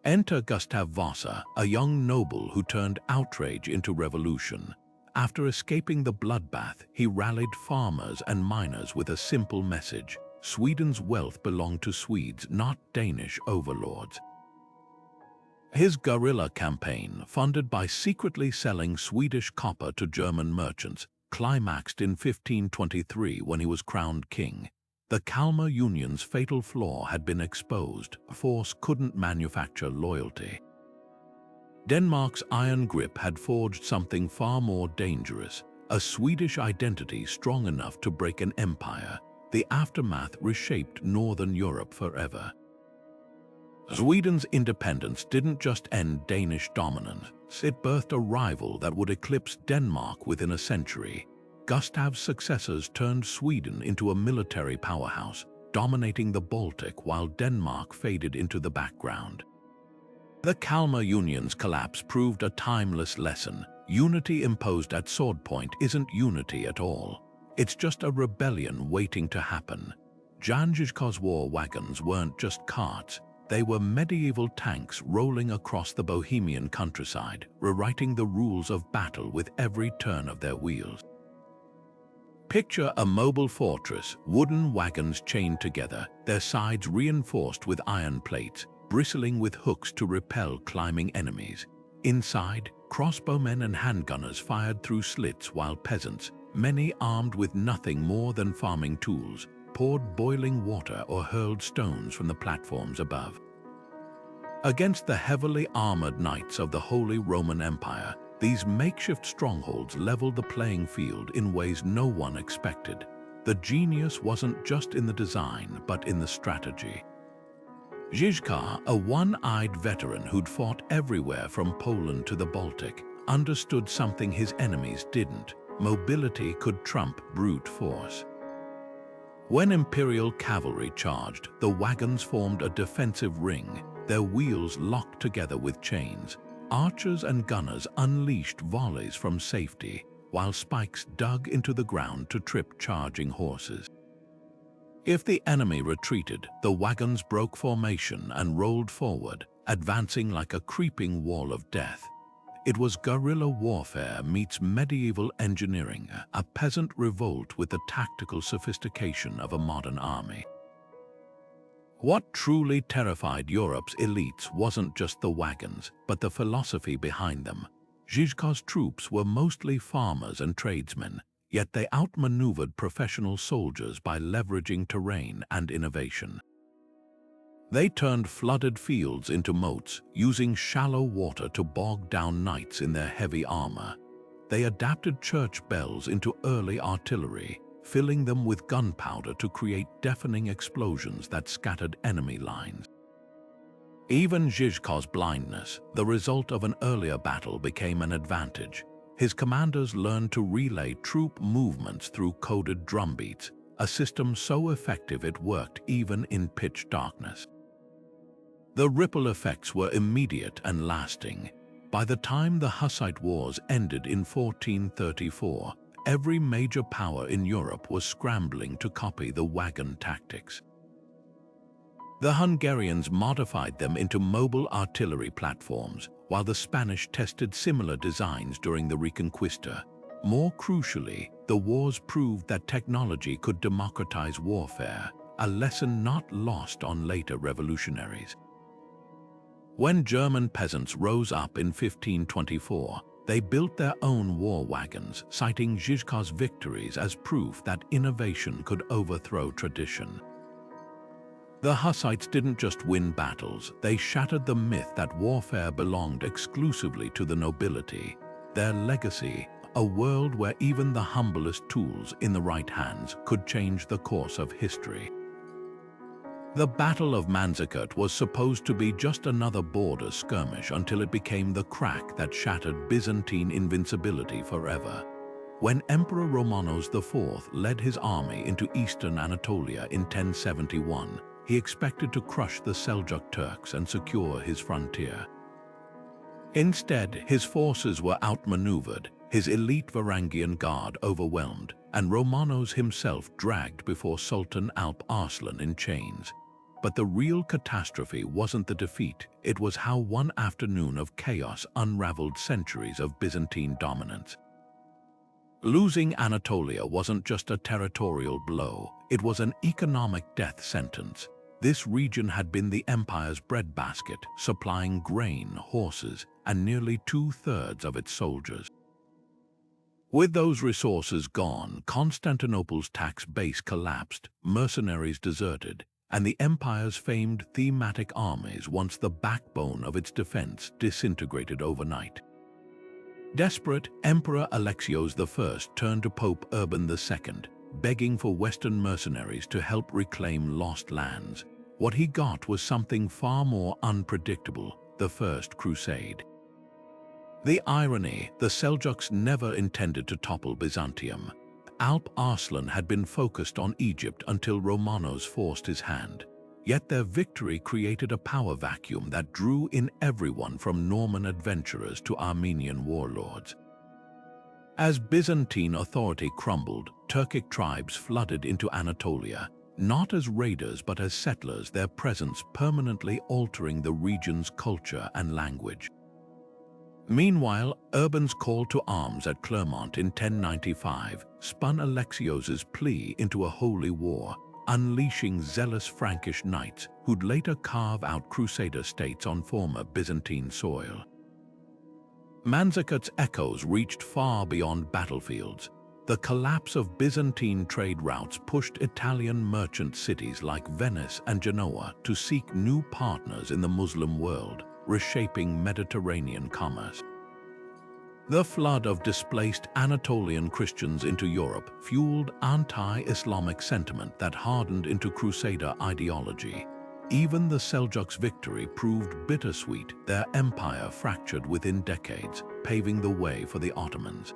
Enter Gustav Vasa, a young noble who turned outrage into revolution. After escaping the bloodbath, he rallied farmers and miners with a simple message: Sweden's wealth belonged to Swedes, not Danish overlords. His guerrilla campaign, funded by secretly selling Swedish copper to German merchants, climaxed in 1523 when he was crowned king. The Kalmar Union's fatal flaw had been exposed. Force couldn't manufacture loyalty. Denmark's iron grip had forged something far more dangerous, a Swedish identity strong enough to break an empire. The aftermath reshaped Northern Europe forever. Sweden's independence didn't just end Danish dominance, it birthed a rival that would eclipse Denmark within a century. Gustav's successors turned Sweden into a military powerhouse, dominating the Baltic while Denmark faded into the background. The Kalmar Union's collapse proved a timeless lesson. Unity imposed at sword point isn't unity at all. It's just a rebellion waiting to happen. Agincourt's war wagons weren't just carts. They were medieval tanks rolling across the Bohemian countryside, rewriting the rules of battle with every turn of their wheels. Picture a mobile fortress, wooden wagons chained together, their sides reinforced with iron plates, bristling with hooks to repel climbing enemies. Inside, crossbowmen and handgunners fired through slits while peasants, many armed with nothing more than farming tools, poured boiling water or hurled stones from the platforms above. Against the heavily armored knights of the Holy Roman Empire, these makeshift strongholds leveled the playing field in ways no one expected. The genius wasn't just in the design, but in the strategy. Agincourt, a one-eyed veteran who'd fought everywhere from Poland to the Baltic, understood something his enemies didn't: mobility could trump brute force. When imperial cavalry charged, the wagons formed a defensive ring, their wheels locked together with chains. Archers and gunners unleashed volleys from safety, while spikes dug into the ground to trip charging horses. If the enemy retreated, the wagons broke formation and rolled forward, advancing like a creeping wall of death. It was guerrilla warfare meets medieval engineering, a peasant revolt with the tactical sophistication of a modern army. What truly terrified Europe's elites wasn't just the wagons, but the philosophy behind them. Žižkov's troops were mostly farmers and tradesmen, yet they outmaneuvered professional soldiers by leveraging terrain and innovation. They turned flooded fields into moats, using shallow water to bog down knights in their heavy armor. They adapted church bells into early artillery, filling them with gunpowder to create deafening explosions that scattered enemy lines. Even Žižkov's blindness, the result of an earlier battle, became an advantage. His commanders learned to relay troop movements through coded drumbeats, a system so effective it worked even in pitch darkness. The ripple effects were immediate and lasting. By the time the Hussite Wars ended in 1434, every major power in Europe was scrambling to copy the wagon tactics. The Hungarians modified them into mobile artillery platforms, while the Spanish tested similar designs during the Reconquista. More crucially, the wars proved that technology could democratize warfare, a lesson not lost on later revolutionaries. When German peasants rose up in 1524, they built their own war wagons, citing Žižkov's victories as proof that innovation could overthrow tradition. The Hussites didn't just win battles, they shattered the myth that warfare belonged exclusively to the nobility. Their legacy, a world where even the humblest tools in the right hands could change the course of history. The Battle of Manzikert was supposed to be just another border skirmish until it became the crack that shattered Byzantine invincibility forever. When Emperor Romanos IV led his army into eastern Anatolia in 1071, he expected to crush the Seljuk Turks and secure his frontier. Instead, his forces were outmaneuvered, his elite Varangian guard overwhelmed, and Romanos himself dragged before Sultan Alp Arslan in chains. But the real catastrophe wasn't the defeat, it was how one afternoon of chaos unraveled centuries of Byzantine dominance. Losing Anatolia wasn't just a territorial blow, it was an economic death sentence. This region had been the empire's breadbasket, supplying grain, horses, and nearly 2/3 of its soldiers. With those resources gone, Constantinople's tax base collapsed, mercenaries deserted, and the empire's famed thematic armies, once the backbone of its defense, disintegrated overnight. Desperate, Emperor Alexios I turned to Pope Urban II, begging for Western mercenaries to help reclaim lost lands. What he got was something far more unpredictable: the First Crusade. The irony: the Seljuks never intended to topple Byzantium. Alp Arslan had been focused on Egypt until Romanos forced his hand. Yet their victory created a power vacuum that drew in everyone from Norman adventurers to Armenian warlords. As Byzantine authority crumbled, Turkic tribes flooded into Anatolia, not as raiders but as settlers, their presence permanently altering the region's culture and language. Meanwhile, Urban's call to arms at Clermont in 1095 spun Alexios's plea into a holy war, unleashing zealous Frankish knights who'd later carve out crusader states on former Byzantine soil. Manzikert's echoes reached far beyond battlefields. The collapse of Byzantine trade routes pushed Italian merchant cities like Venice and Genoa to seek new partners in the Muslim world, reshaping Mediterranean commerce. The flood of displaced Anatolian Christians into Europe fueled anti-Islamic sentiment that hardened into Crusader ideology. Even the Seljuks' victory proved bittersweet, their empire fractured within decades, paving the way for the Ottomans.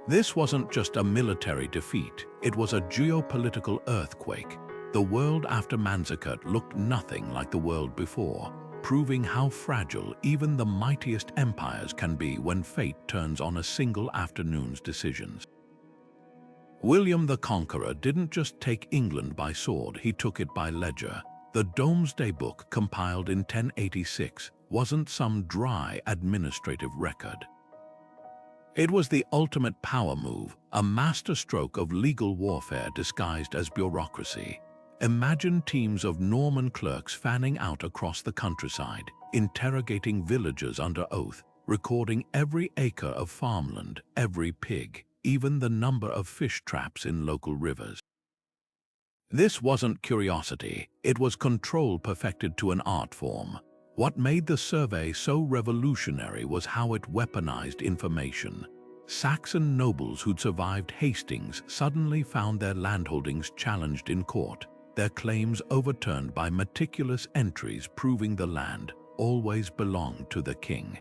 This wasn't just a military defeat, it was a geopolitical earthquake. The world after Manzikert looked nothing like the world before, proving how fragile even the mightiest empires can be when fate turns on a single afternoon's decisions. William the Conqueror didn't just take England by sword, he took it by ledger. The Domesday Book, compiled in 1086, wasn't some dry administrative record. It was the ultimate power move, a masterstroke of legal warfare disguised as bureaucracy. Imagine teams of Norman clerks fanning out across the countryside, interrogating villagers under oath, recording every acre of farmland, every pig, even the number of fish traps in local rivers. This wasn't curiosity, it was control perfected to an art form. What made the survey so revolutionary was how it weaponized information. Saxon nobles who'd survived Hastings suddenly found their landholdings challenged in court, their claims overturned by meticulous entries proving the land always belonged to the king.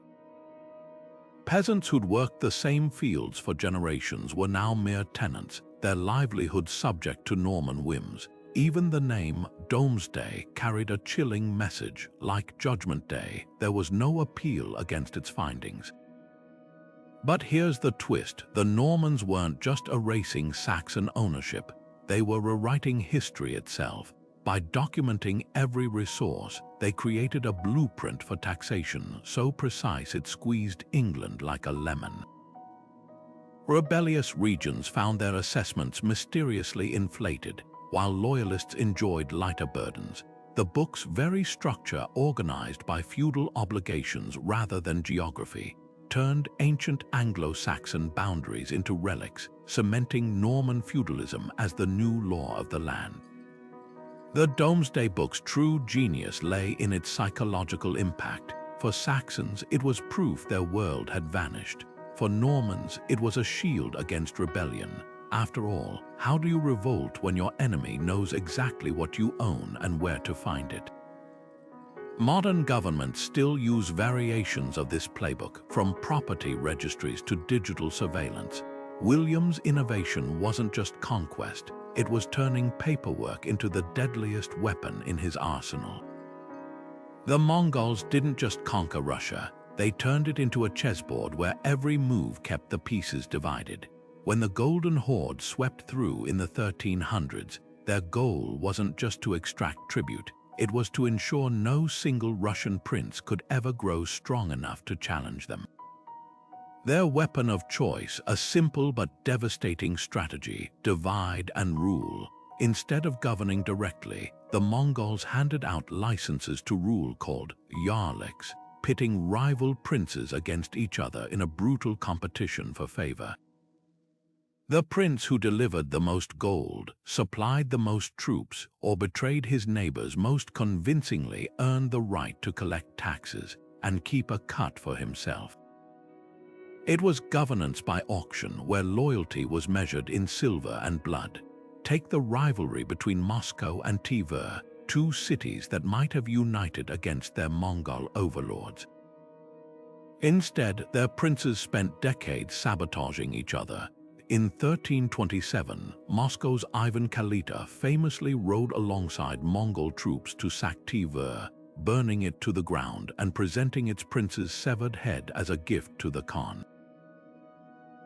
Peasants who'd worked the same fields for generations were now mere tenants, their livelihoods subject to Norman whims. Even the name Domesday carried a chilling message. Like Judgment Day, there was no appeal against its findings. But here's the twist: the Normans weren't just erasing Saxon ownership, they were rewriting history itself. By documenting every resource, they created a blueprint for taxation so precise it squeezed England like a lemon. Rebellious regions found their assessments mysteriously inflated, while loyalists enjoyed lighter burdens. The book's very structure, organized by feudal obligations rather than geography, turned ancient Anglo-Saxon boundaries into relics, cementing Norman feudalism as the new law of the land. The Domesday Book's true genius lay in its psychological impact. For Saxons, it was proof their world had vanished. For Normans, it was a shield against rebellion. After all, how do you revolt when your enemy knows exactly what you own and where to find it? Modern governments still use variations of this playbook, from property registries to digital surveillance. William's innovation wasn't just conquest, it was turning paperwork into the deadliest weapon in his arsenal. The Mongols didn't just conquer Russia, they turned it into a chessboard where every move kept the pieces divided. When the Golden Horde swept through in the 1300s, their goal wasn't just to extract tribute, it was to ensure no single Russian prince could ever grow strong enough to challenge them. Their weapon of choice, a simple but devastating strategy: divide and rule. Instead of governing directly, the Mongols handed out licenses to rule called yarliks, pitting rival princes against each other in a brutal competition for favor. The prince who delivered the most gold, supplied the most troops, or betrayed his neighbors most convincingly earned the right to collect taxes and keep a cut for himself. It was governance by auction, where loyalty was measured in silver and blood. Take the rivalry between Moscow and Tver, two cities that might have united against their Mongol overlords. Instead, their princes spent decades sabotaging each other. In 1327, Moscow's Ivan Kalita famously rode alongside Mongol troops to sack Tver, burning it to the ground and presenting its prince's severed head as a gift to the Khan.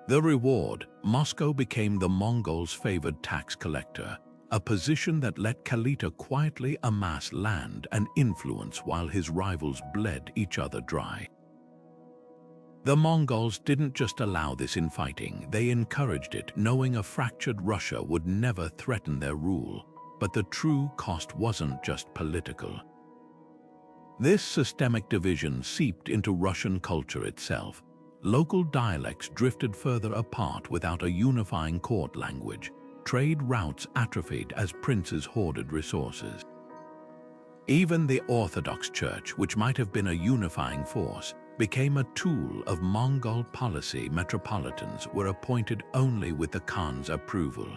The reward: Moscow became the Mongols' favored tax collector, a position that let Kalita quietly amass land and influence while his rivals bled each other dry. The Mongols didn't just allow this infighting, they encouraged it, knowing a fractured Russia would never threaten their rule. But the true cost wasn't just political. This systemic division seeped into Russian culture itself. Local dialects drifted further apart without a unifying court language. Trade routes atrophied as princes hoarded resources. Even the Orthodox Church, which might have been a unifying force, became a tool of Mongol policy. Metropolitans were appointed only with the Khan's approval.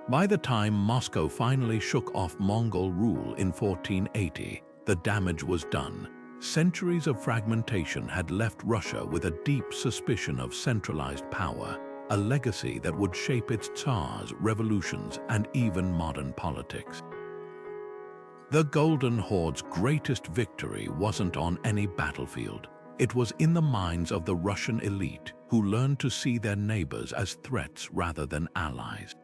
By the time Moscow finally shook off Mongol rule in 1480, the damage was done. Centuries of fragmentation had left Russia with a deep suspicion of centralized power, a legacy that would shape its tsars, revolutions, and even modern politics. The Golden Horde's greatest victory wasn't on any battlefield. It was in the minds of the Russian elite, who learned to see their neighbors as threats rather than allies.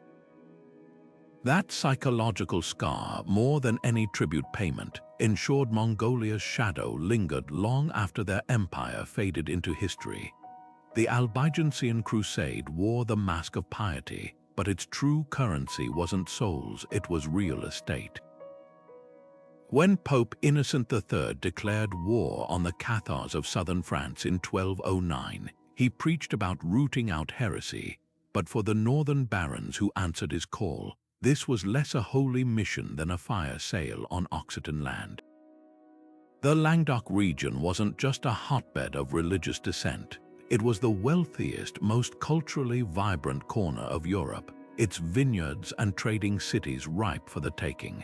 That psychological scar, more than any tribute payment, ensured Mongolia's shadow lingered long after their empire faded into history. The Albigensian Crusade wore the mask of piety, but its true currency wasn't souls, it was real estate. When Pope Innocent III declared war on the Cathars of southern France in 1209, he preached about rooting out heresy, but for the northern barons who answered his call, this was less a holy mission than a fire sale on Occitan land. The Languedoc region wasn't just a hotbed of religious dissent. It was the wealthiest, most culturally vibrant corner of Europe, its vineyards and trading cities ripe for the taking.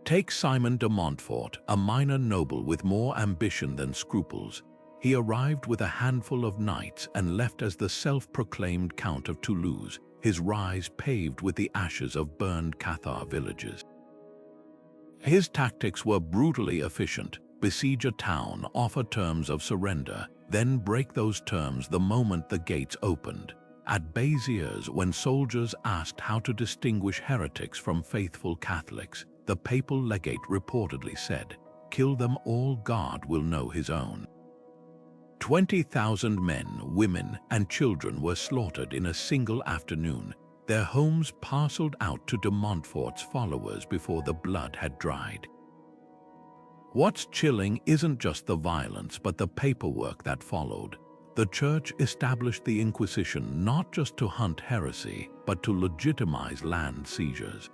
Take Simon de Montfort, a minor noble with more ambition than scruples. He arrived with a handful of knights and left as the self-proclaimed Count of Toulouse, his rise paved with the ashes of burned Cathar villages. His tactics were brutally efficient: besiege a town, offer terms of surrender, then break those terms the moment the gates opened. At Béziers, when soldiers asked how to distinguish heretics from faithful Catholics, the papal legate reportedly said, "Kill them all, God will know his own." 20,000 men, women, and children were slaughtered in a single afternoon, their homes parceled out to de Montfort's followers before the blood had dried. What's chilling isn't just the violence, but the paperwork that followed. The Church established the Inquisition not just to hunt heresy, but to legitimize land seizures.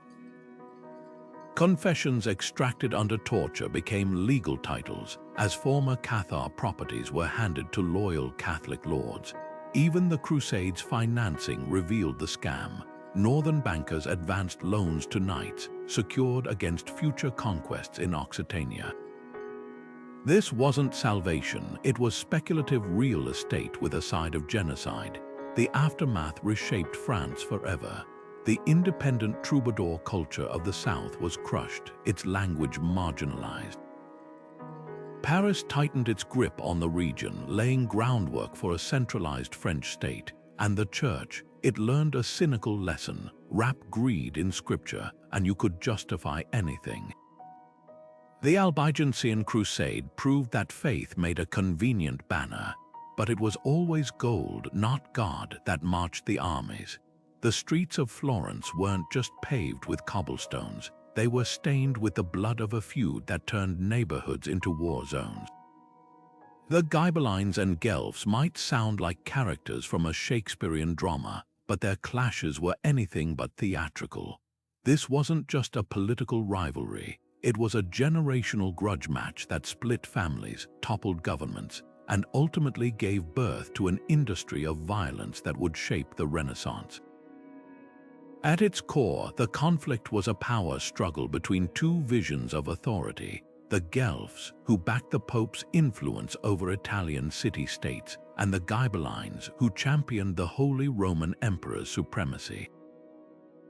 Confessions extracted under torture became legal titles, as former Cathar properties were handed to loyal Catholic lords. Even the Crusades' financing revealed the scam. Northern bankers advanced loans to knights, secured against future conquests in Occitania. This wasn't salvation, it was speculative real estate with a side of genocide. The aftermath reshaped France forever. The independent troubadour culture of the South was crushed, its language marginalized. Paris tightened its grip on the region, laying groundwork for a centralized French state, and the Church, it learned a cynical lesson: wrap greed in scripture, and you could justify anything. The Albigensian Crusade proved that faith made a convenient banner, but it was always gold, not God, that marched the armies. The streets of Florence weren't just paved with cobblestones, they were stained with the blood of a feud that turned neighborhoods into war zones. The Ghibellines and Guelphs might sound like characters from a Shakespearean drama, but their clashes were anything but theatrical. This wasn't just a political rivalry, it was a generational grudge match that split families, toppled governments, and ultimately gave birth to an industry of violence that would shape the Renaissance. At its core, the conflict was a power struggle between two visions of authority: the Guelphs, who backed the Pope's influence over Italian city-states, and the Ghibellines, who championed the Holy Roman Emperor's supremacy.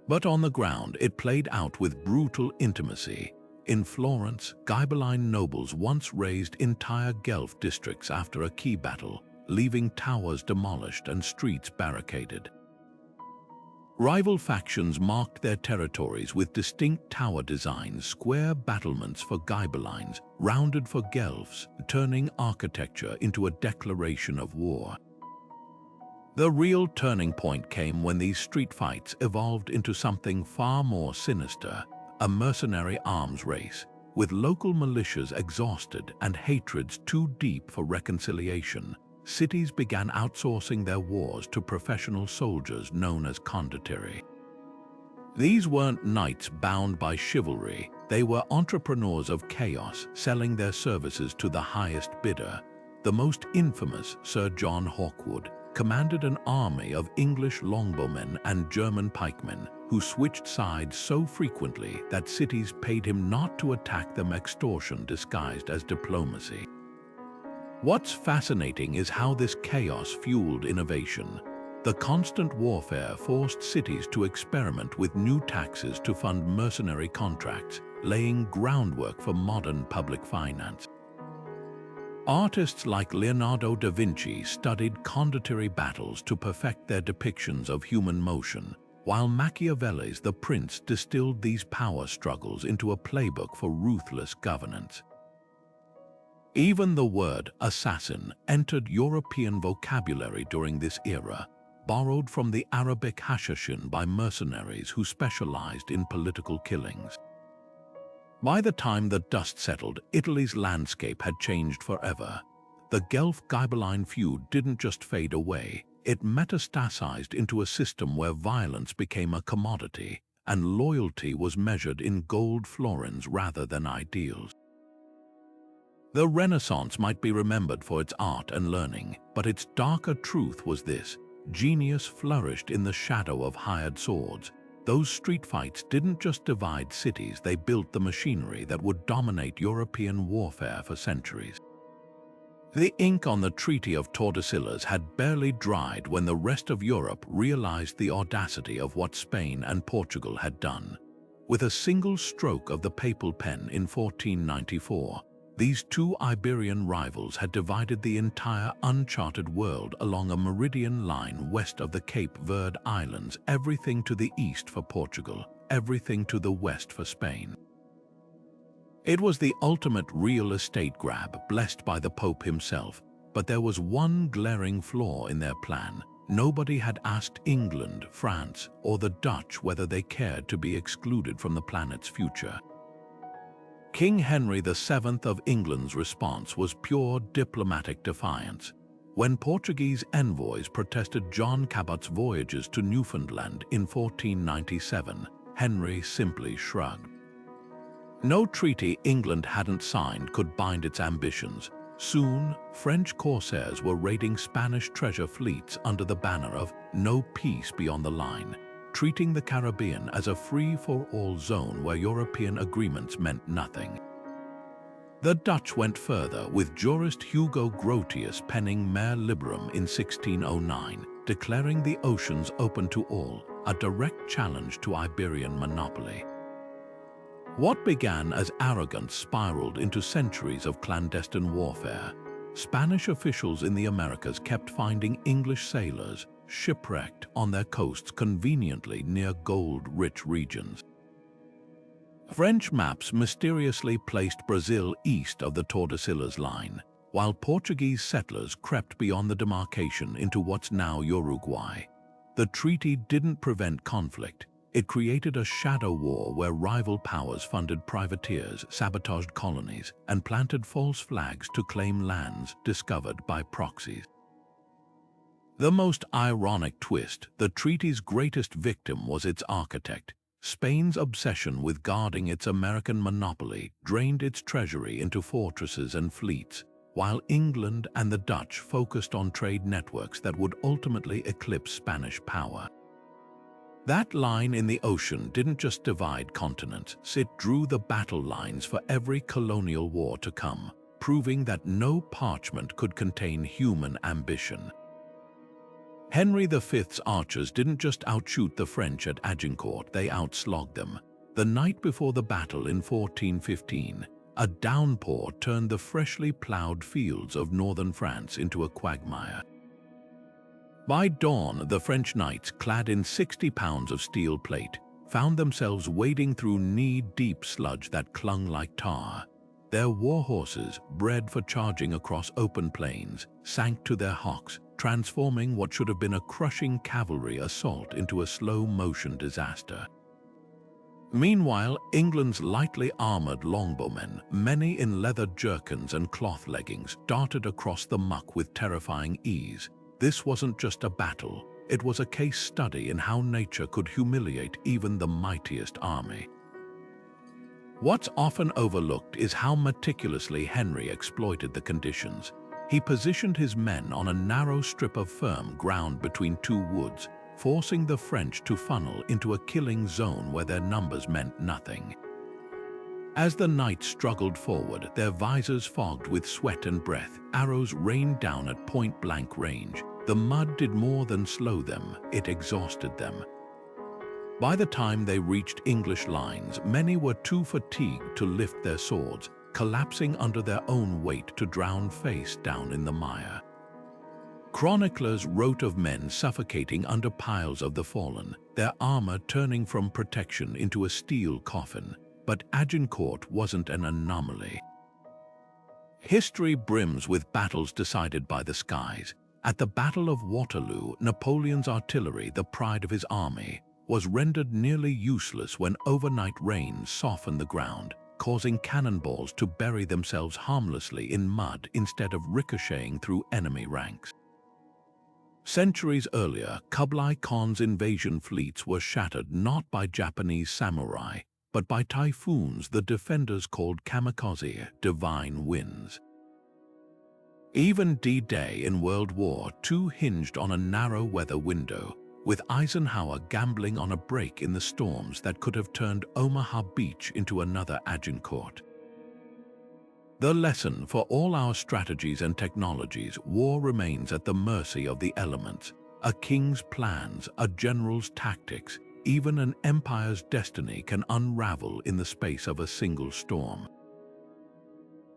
But on the ground, it played out with brutal intimacy. In Florence, Ghibelline nobles once razed entire Guelph districts after a key battle, leaving towers demolished and streets barricaded. Rival factions marked their territories with distinct tower designs: square battlements for Ghibellines, rounded for Guelphs, turning architecture into a declaration of war. The real turning point came when these street fights evolved into something far more sinister: a mercenary arms race, with local militias exhausted and hatreds too deep for reconciliation. Cities began outsourcing their wars to professional soldiers known as condottieri. These weren't knights bound by chivalry, they were entrepreneurs of chaos, selling their services to the highest bidder. The most infamous, Sir John Hawkwood, commanded an army of English longbowmen and German pikemen who switched sides so frequently that cities paid him not to attack them: extortion disguised as diplomacy. What's fascinating is how this chaos fueled innovation. The constant warfare forced cities to experiment with new taxes to fund mercenary contracts, laying groundwork for modern public finance. Artists like Leonardo da Vinci studied condottieri battles to perfect their depictions of human motion, while Machiavelli's The Prince distilled these power struggles into a playbook for ruthless governance. Even the word assassin entered European vocabulary during this era, borrowed from the Arabic hashashin by mercenaries who specialized in political killings. By the time the dust settled, Italy's landscape had changed forever. The Guelph-Ghibelline feud didn't just fade away, it metastasized into a system where violence became a commodity, and loyalty was measured in gold florins rather than ideals. The Renaissance might be remembered for its art and learning, but its darker truth was this: genius flourished in the shadow of hired swords. Those street fights didn't just divide cities, they built the machinery that would dominate European warfare for centuries. The ink on the Treaty of Tordesillas had barely dried when the rest of Europe realized the audacity of what Spain and Portugal had done. With a single stroke of the papal pen in 1494, these two Iberian rivals had divided the entire uncharted world along a meridian line west of the Cape Verde Islands, everything to the east for Portugal, everything to the west for Spain. It was the ultimate real estate grab, blessed by the Pope himself, but there was one glaring flaw in their plan. Nobody had asked England, France, or the Dutch whether they cared to be excluded from the planet's future. King Henry VII of England's response was pure diplomatic defiance. When Portuguese envoys protested John Cabot's voyages to Newfoundland in 1497, Henry simply shrugged. No treaty England hadn't signed could bind its ambitions. Soon, French corsairs were raiding Spanish treasure fleets under the banner of "No peace beyond the line," treating the Caribbean as a free-for-all zone where European agreements meant nothing. The Dutch went further, with jurist Hugo Grotius penning Mare Liberum in 1609, declaring the oceans open to all, a direct challenge to Iberian monopoly. What began as arrogance spiraled into centuries of clandestine warfare. Spanish officials in the Americas kept finding English sailors shipwrecked on their coasts conveniently near gold-rich regions. French maps mysteriously placed Brazil east of the Tordesillas line, while Portuguese settlers crept beyond the demarcation into what's now Uruguay. The treaty didn't prevent conflict. It created a shadow war where rival powers funded privateers, sabotaged colonies, and planted false flags to claim lands discovered by proxies. The most ironic twist, the treaty's greatest victim was its architect. Spain's obsession with guarding its American monopoly drained its treasury into fortresses and fleets, while England and the Dutch focused on trade networks that would ultimately eclipse Spanish power. That line in the ocean didn't just divide continents, it drew the battle lines for every colonial war to come, proving that no parchment could contain human ambition. Henry V's archers didn't just outshoot the French at Agincourt, they outslogged them. The night before the battle in 1415, a downpour turned the freshly plowed fields of northern France into a quagmire. By dawn, the French knights, clad in 60 pounds of steel plate, found themselves wading through knee-deep sludge that clung like tar. Their war horses, bred for charging across open plains, sank to their hocks, transforming what should have been a crushing cavalry assault into a slow-motion disaster. Meanwhile, England's lightly armored longbowmen, many in leather jerkins and cloth leggings, darted across the muck with terrifying ease. This wasn't just a battle, it was a case study in how nature could humiliate even the mightiest army. What's often overlooked is how meticulously Henry exploited the conditions. He positioned his men on a narrow strip of firm ground between two woods, forcing the French to funnel into a killing zone where their numbers meant nothing. As the knights struggled forward, their visors fogged with sweat and breath, arrows rained down at point-blank range. The mud did more than slow them, it exhausted them. By the time they reached English lines, many were too fatigued to lift their swords. collapsing under their own weight to drown face down in the mire. Chroniclers wrote of men suffocating under piles of the fallen, their armor turning from protection into a steel coffin. But Agincourt wasn't an anomaly. History brims with battles decided by the skies. At the Battle of Waterloo, Napoleon's artillery, the pride of his army, was rendered nearly useless when overnight rains softened the ground, causing cannonballs to bury themselves harmlessly in mud instead of ricocheting through enemy ranks. Centuries earlier, Kublai Khan's invasion fleets were shattered not by Japanese samurai, but by typhoons the defenders called kamikaze, divine winds. Even D-Day in World War II hinged on a narrow weather window, with Eisenhower gambling on a break in the storms that could have turned Omaha Beach into another Agincourt. The lesson for all our strategies and technologies: war remains at the mercy of the elements. A king's plans, a general's tactics, even an empire's destiny can unravel in the space of a single storm.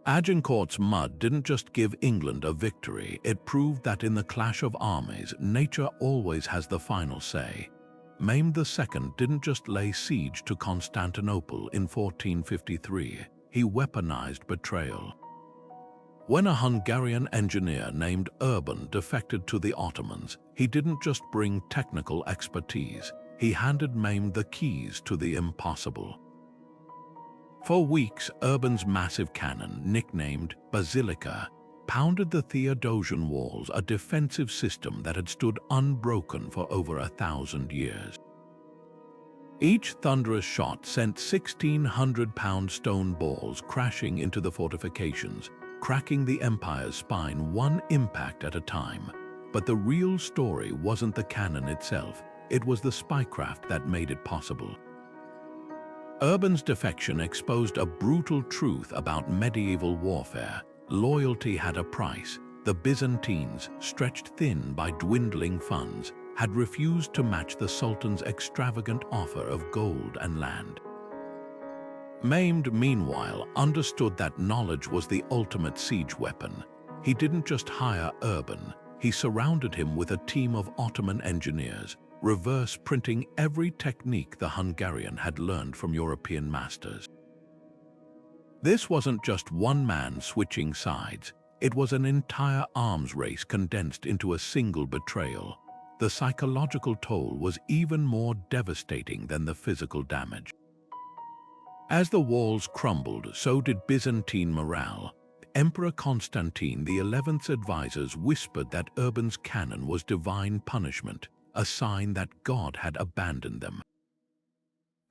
Agincourt's mud didn't just give England a victory, it proved that in the clash of armies, nature always has the final say. Mehmed II didn't just lay siege to Constantinople in 1453, he weaponized betrayal. When a Hungarian engineer named Urban defected to the Ottomans, he didn't just bring technical expertise, he handed Mehmed the keys to the impossible. For weeks, Urban's massive cannon, nicknamed Basilica, pounded the Theodosian walls, a defensive system that had stood unbroken for over 1,000 years. Each thunderous shot sent 1,600-pound stone balls crashing into the fortifications, cracking the empire's spine one impact at a time. But the real story wasn't the cannon itself, it was the spycraft that made it possible. Urban's defection exposed a brutal truth about medieval warfare. Loyalty had a price. The Byzantines, stretched thin by dwindling funds, had refused to match the Sultan's extravagant offer of gold and land. Mehmed, meanwhile, understood that knowledge was the ultimate siege weapon. He didn't just hire Urban, he surrounded him with a team of Ottoman engineers, reverse printing every technique the Hungarian had learned from European masters. This wasn't just one man switching sides, it was an entire arms race condensed into a single betrayal. The psychological toll was even more devastating than the physical damage. As the walls crumbled, so did Byzantine morale. Emperor Constantine XI's advisors whispered that Urban's cannon was divine punishment, a sign that God had abandoned them.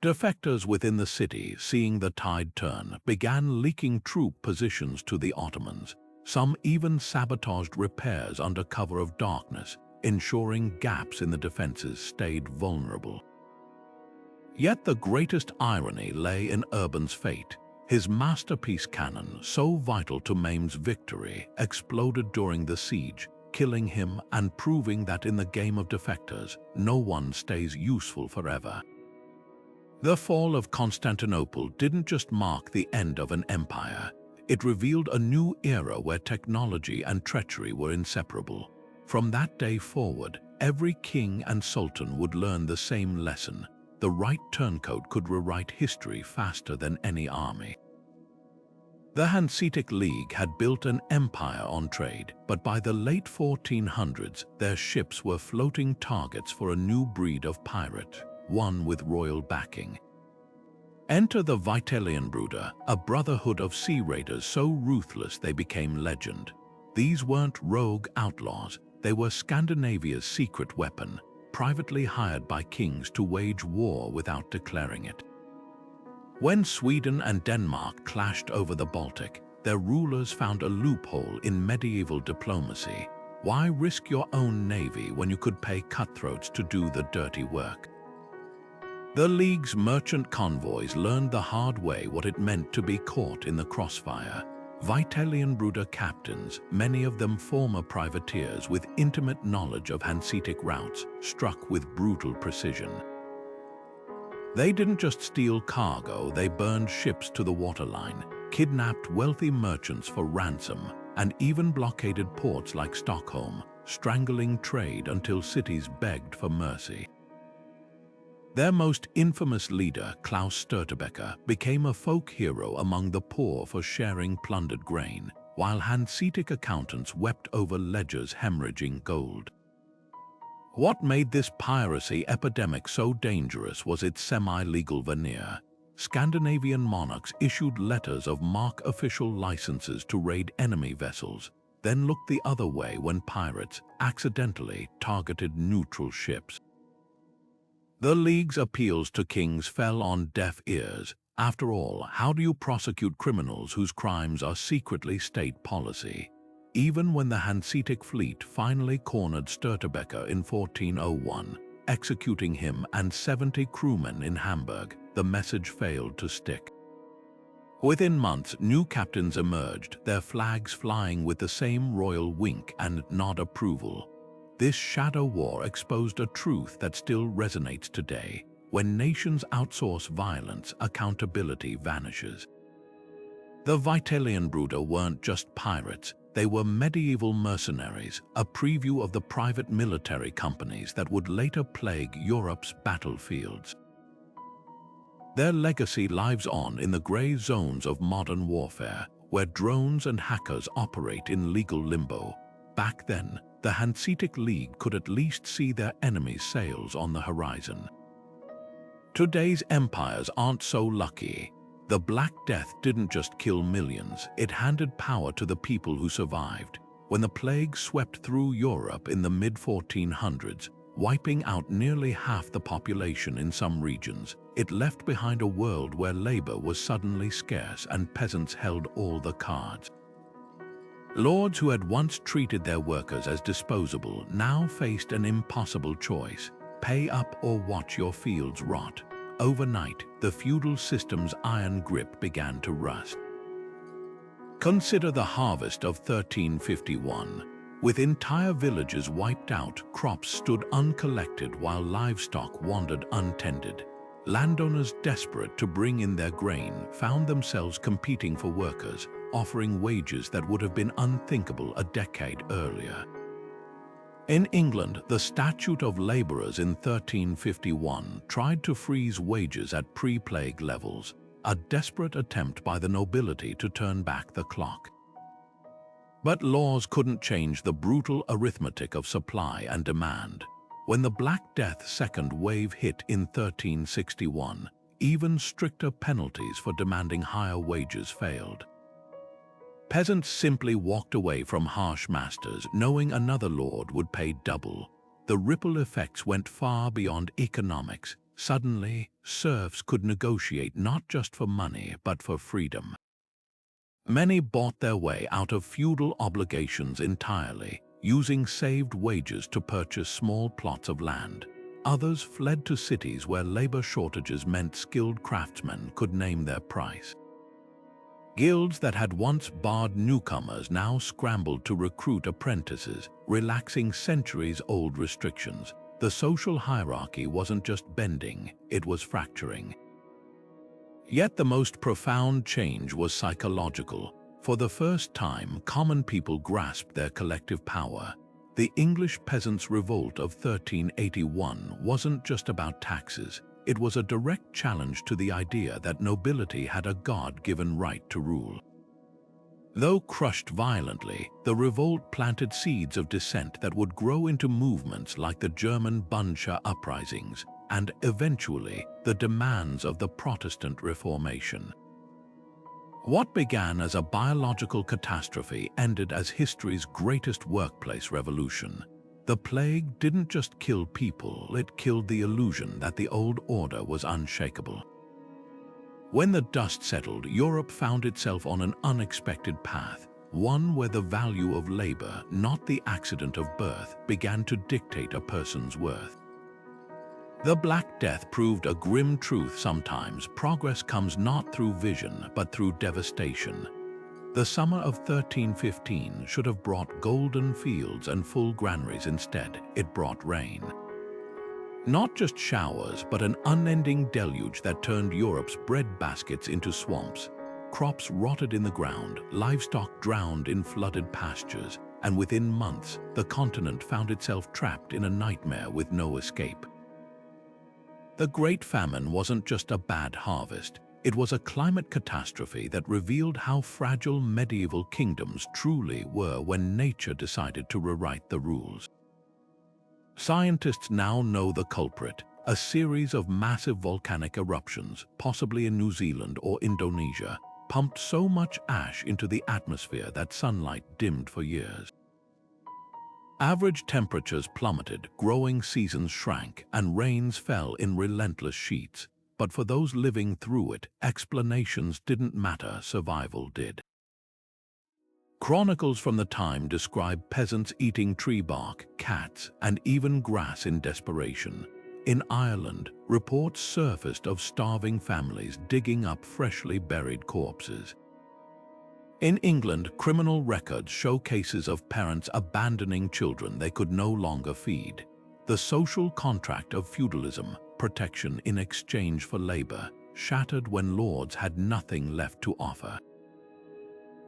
Defectors within the city, seeing the tide turn, began leaking troop positions to the Ottomans. Some even sabotaged repairs under cover of darkness, ensuring gaps in the defenses stayed vulnerable. Yet the greatest irony lay in Urban's fate. His masterpiece cannon, so vital to Mehmed's victory, exploded during the siege, killing him and proving that in the game of defectors, no one stays useful forever. The fall of Constantinople didn't just mark the end of an empire. It revealed a new era where technology and treachery were inseparable. From that day forward, every king and sultan would learn the same lesson. The right turncoat could rewrite history faster than any army. The Hanseatic League had built an empire on trade, but by the late 1400s, their ships were floating targets for a new breed of pirate, one with royal backing. Enter the Vitellian Brüder, a brotherhood of sea raiders so ruthless they became legend. These weren't rogue outlaws, they were Scandinavia's secret weapon, privately hired by kings to wage war without declaring it. When Sweden and Denmark clashed over the Baltic, their rulers found a loophole in medieval diplomacy. Why risk your own navy when you could pay cutthroats to do the dirty work? The League's merchant convoys learned the hard way what it meant to be caught in the crossfire. Vitellian Brüder captains, many of them former privateers with intimate knowledge of Hanseatic routes, struck with brutal precision. They didn't just steal cargo, they burned ships to the waterline, kidnapped wealthy merchants for ransom, and even blockaded ports like Stockholm, strangling trade until cities begged for mercy. Their most infamous leader, Klaus Störtebeker, became a folk hero among the poor for sharing plundered grain, while Hanseatic accountants wept over ledgers hemorrhaging gold. What made this piracy epidemic so dangerous was its semi-legal veneer. Scandinavian monarchs issued letters of marque official licenses to raid enemy vessels, then looked the other way when pirates accidentally targeted neutral ships. The League's appeals to kings fell on deaf ears. After all, how do you prosecute criminals whose crimes are secretly state policy? Even when the Hanseatic fleet finally cornered Störtebeker in 1401, executing him and 70 crewmen in Hamburg, the message failed to stick. Within months, new captains emerged, their flags flying with the same royal wink and nod approval. This shadow war exposed a truth that still resonates today. When nations outsource violence, accountability vanishes. The Vitellian Bruder weren't just pirates, they were medieval mercenaries, a preview of the private military companies that would later plague Europe's battlefields. Their legacy lives on in the gray zones of modern warfare, where drones and hackers operate in legal limbo. Back then, the Hanseatic League could at least see their enemies' sails on the horizon. Today's empires aren't so lucky. The Black Death didn't just kill millions, it handed power to the people who survived. When the plague swept through Europe in the mid-1400s, wiping out nearly half the population in some regions, it left behind a world where labor was suddenly scarce and peasants held all the cards. Lords who had once treated their workers as disposable now faced an impossible choice: pay up or watch your fields rot. Overnight, the feudal system's iron grip began to rust. Consider the harvest of 1351. With entire villages wiped out, crops stood uncollected while livestock wandered untended. Landowners desperate to bring in their grain found themselves competing for workers, offering wages that would have been unthinkable a decade earlier. In England, the Statute of Labourers in 1351 tried to freeze wages at pre-plague levels, a desperate attempt by the nobility to turn back the clock. But laws couldn't change the brutal arithmetic of supply and demand. When the Black Death's second wave hit in 1361, even stricter penalties for demanding higher wages failed. Peasants simply walked away from harsh masters, knowing another lord would pay double. The ripple effects went far beyond economics. Suddenly, serfs could negotiate not just for money, but for freedom. Many bought their way out of feudal obligations entirely, using saved wages to purchase small plots of land. Others fled to cities where labor shortages meant skilled craftsmen could name their price. Guilds that had once barred newcomers now scrambled to recruit apprentices, relaxing centuries-old restrictions. The social hierarchy wasn't just bending, it was fracturing. Yet the most profound change was psychological. For the first time, common people grasped their collective power. The English peasants' revolt of 1381 wasn't just about taxes. It was a direct challenge to the idea that nobility had a God-given right to rule. Though crushed violently, the revolt planted seeds of dissent that would grow into movements like the German Bundscha uprisings and, eventually, the demands of the Protestant Reformation. What began as a biological catastrophe ended as history's greatest workplace revolution. The plague didn't just kill people, it killed the illusion that the old order was unshakable. When the dust settled, Europe found itself on an unexpected path, one where the value of labor, not the accident of birth, began to dictate a person's worth. The Black Death proved a grim truth sometimes. Progress comes not through vision, but through devastation. The summer of 1315 should have brought golden fields and full granaries. Instead, it brought rain. Not just showers, but an unending deluge that turned Europe's bread baskets into swamps. Crops rotted in the ground, livestock drowned in flooded pastures, and within months, the continent found itself trapped in a nightmare with no escape. The Great Famine wasn't just a bad harvest. It was a climate catastrophe that revealed how fragile medieval kingdoms truly were when nature decided to rewrite the rules. Scientists now know the culprit: a series of massive volcanic eruptions, possibly in New Zealand or Indonesia, pumped so much ash into the atmosphere that sunlight dimmed for years. Average temperatures plummeted, growing seasons shrank, and rains fell in relentless sheets. But for those living through it, explanations didn't matter, survival did. Chronicles from the time describe peasants eating tree bark, cats, and even grass in desperation. In Ireland, reports surfaced of starving families digging up freshly buried corpses. In England, criminal records show cases of parents abandoning children they could no longer feed. The social contract of feudalism, protection in exchange for labor, shattered when lords had nothing left to offer.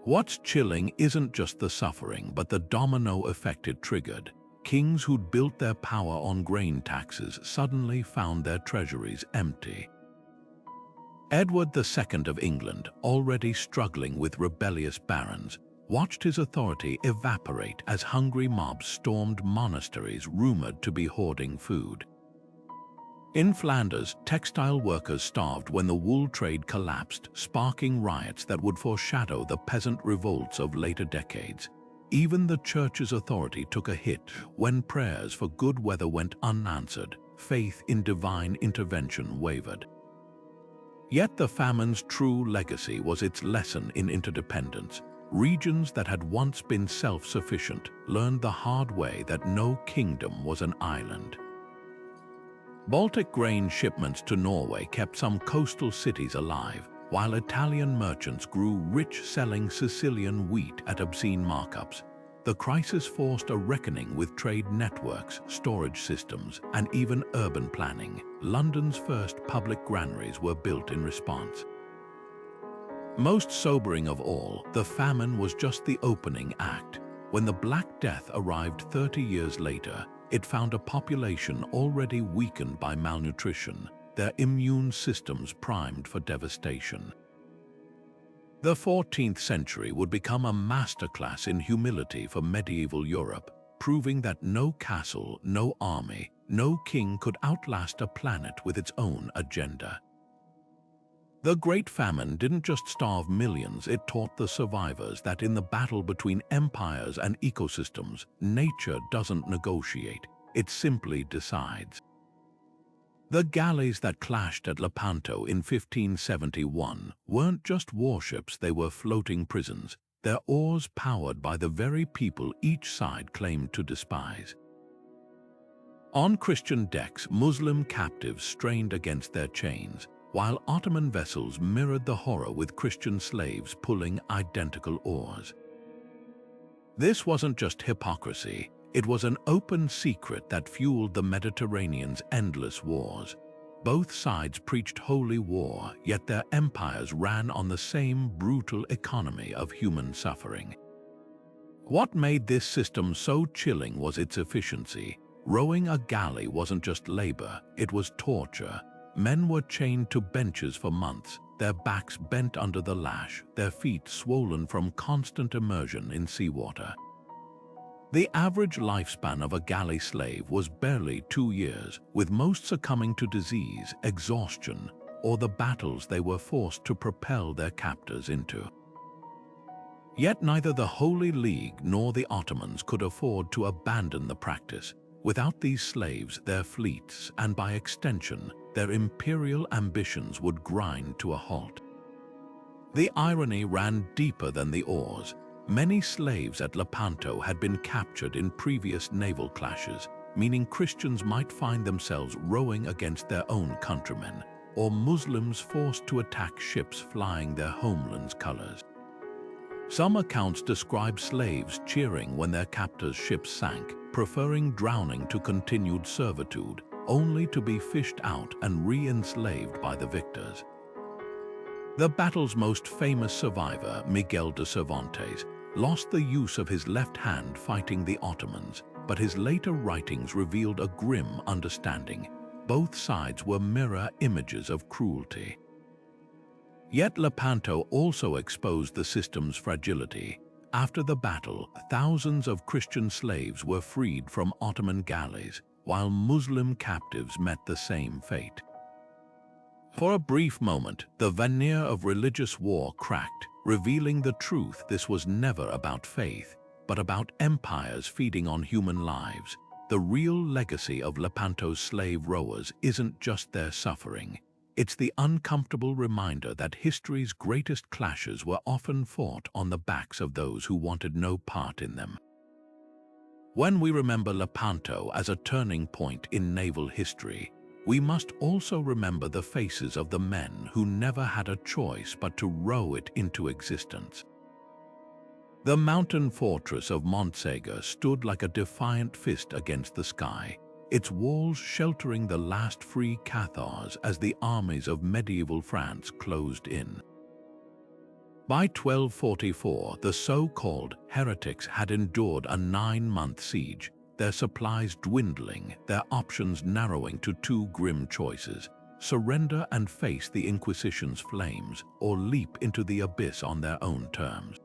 What's chilling isn't just the suffering, but the domino effect it triggered. Kings who'd built their power on grain taxes suddenly found their treasuries empty. Edward II of England, already struggling with rebellious barons, watched his authority evaporate as hungry mobs stormed monasteries rumored to be hoarding food. In Flanders, textile workers starved when the wool trade collapsed, sparking riots that would foreshadow the peasant revolts of later decades. Even the church's authority took a hit when prayers for good weather went unanswered. Faith in divine intervention wavered. Yet the famine's true legacy was its lesson in interdependence. Regions that had once been self-sufficient learned the hard way that no kingdom was an island. Baltic grain shipments to Norway kept some coastal cities alive, while Italian merchants grew rich selling Sicilian wheat at obscene markups. The crisis forced a reckoning with trade networks, storage systems, and even urban planning. London's first public granaries were built in response. Most sobering of all, the famine was just the opening act. When the Black Death arrived 30 years later, it found a population already weakened by malnutrition, their immune systems primed for devastation. The 14th century would become a masterclass in humility for medieval Europe, proving that no castle, no army, no king could outlast a planet with its own agenda. The Great Famine didn't just starve millions, it taught the survivors that in the battle between empires and ecosystems, nature doesn't negotiate, it simply decides. The galleys that clashed at Lepanto in 1571 weren't just warships, they were floating prisons, their oars powered by the very people each side claimed to despise. On Christian decks, Muslim captives strained against their chains, while Ottoman vessels mirrored the horror with Christian slaves pulling identical oars. This wasn't just hypocrisy, it was an open secret that fueled the Mediterranean's endless wars. Both sides preached holy war, yet their empires ran on the same brutal economy of human suffering. What made this system so chilling was its efficiency. Rowing a galley wasn't just labor, it was torture. Men were chained to benches for months, their backs bent under the lash, their feet swollen from constant immersion in seawater. The average lifespan of a galley slave was barely 2 years, with most succumbing to disease, exhaustion, or the battles they were forced to propel their captors into. Yet neither the Holy League nor the Ottomans could afford to abandon the practice. Without these slaves, their fleets, and by extension, their imperial ambitions would grind to a halt. The irony ran deeper than the oars. Many slaves at Lepanto had been captured in previous naval clashes, meaning Christians might find themselves rowing against their own countrymen, or Muslims forced to attack ships flying their homeland's colors. Some accounts describe slaves cheering when their captors' ships sank, preferring drowning to continued servitude, only to be fished out and re-enslaved by the victors. The battle's most famous survivor, Miguel de Cervantes, lost the use of his left hand fighting the Ottomans, but his later writings revealed a grim understanding. Both sides were mirror images of cruelty. Yet Lepanto also exposed the system's fragility. After the battle, thousands of Christian slaves were freed from Ottoman galleys, while Muslim captives met the same fate. For a brief moment, the veneer of religious war cracked, revealing the truth: this was never about faith, but about empires feeding on human lives. The real legacy of Lepanto's slave rowers isn't just their suffering. It's the uncomfortable reminder that history's greatest clashes were often fought on the backs of those who wanted no part in them. When we remember Lepanto as a turning point in naval history, we must also remember the faces of the men who never had a choice but to row it into existence. The mountain fortress of Montsegur stood like a defiant fist against the sky, its walls sheltering the last free Cathars as the armies of medieval France closed in. By 1244, the so-called heretics had endured a 9-month siege, their supplies dwindling, their options narrowing to two grim choices: surrender and face the Inquisition's flames, or leap into the abyss on their own terms.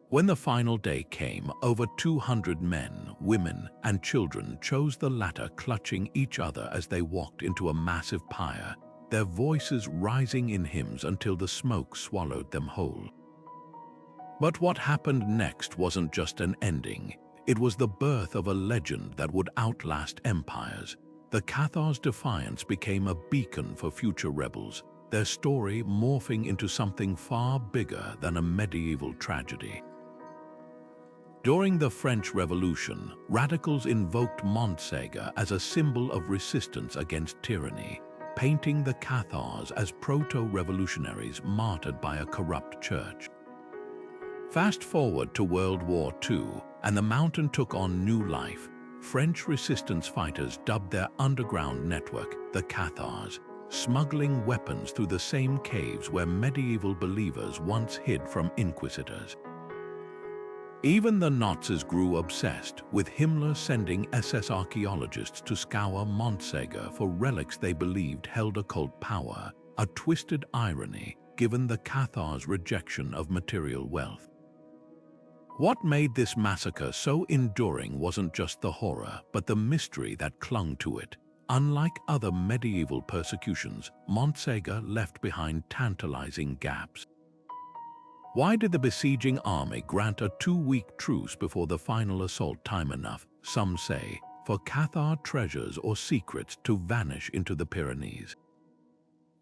When the final day came, over 200 men, women, and children chose the latter, clutching each other as they walked into a massive pyre, their voices rising in hymns until the smoke swallowed them whole. But what happened next wasn't just an ending. It was the birth of a legend that would outlast empires. The Cathars' defiance became a beacon for future rebels, their story morphing into something far bigger than a medieval tragedy. During the French Revolution, radicals invoked Montsegur as a symbol of resistance against tyranny, painting the Cathars as proto-revolutionaries martyred by a corrupt church. Fast forward to World War II, and the mountain took on new life. French resistance fighters dubbed their underground network the Cathars, smuggling weapons through the same caves where medieval believers once hid from inquisitors. Even the Nazis grew obsessed, with Himmler sending SS archaeologists to scour Montsegur for relics they believed held occult power, a twisted irony given the Cathars' rejection of material wealth. What made this massacre so enduring wasn't just the horror, but the mystery that clung to it. Unlike other medieval persecutions, Montsegur left behind tantalizing gaps. Why did the besieging army grant a 2-week truce before the final assault? Time enough, some say, for Cathar treasures or secrets to vanish into the Pyrenees.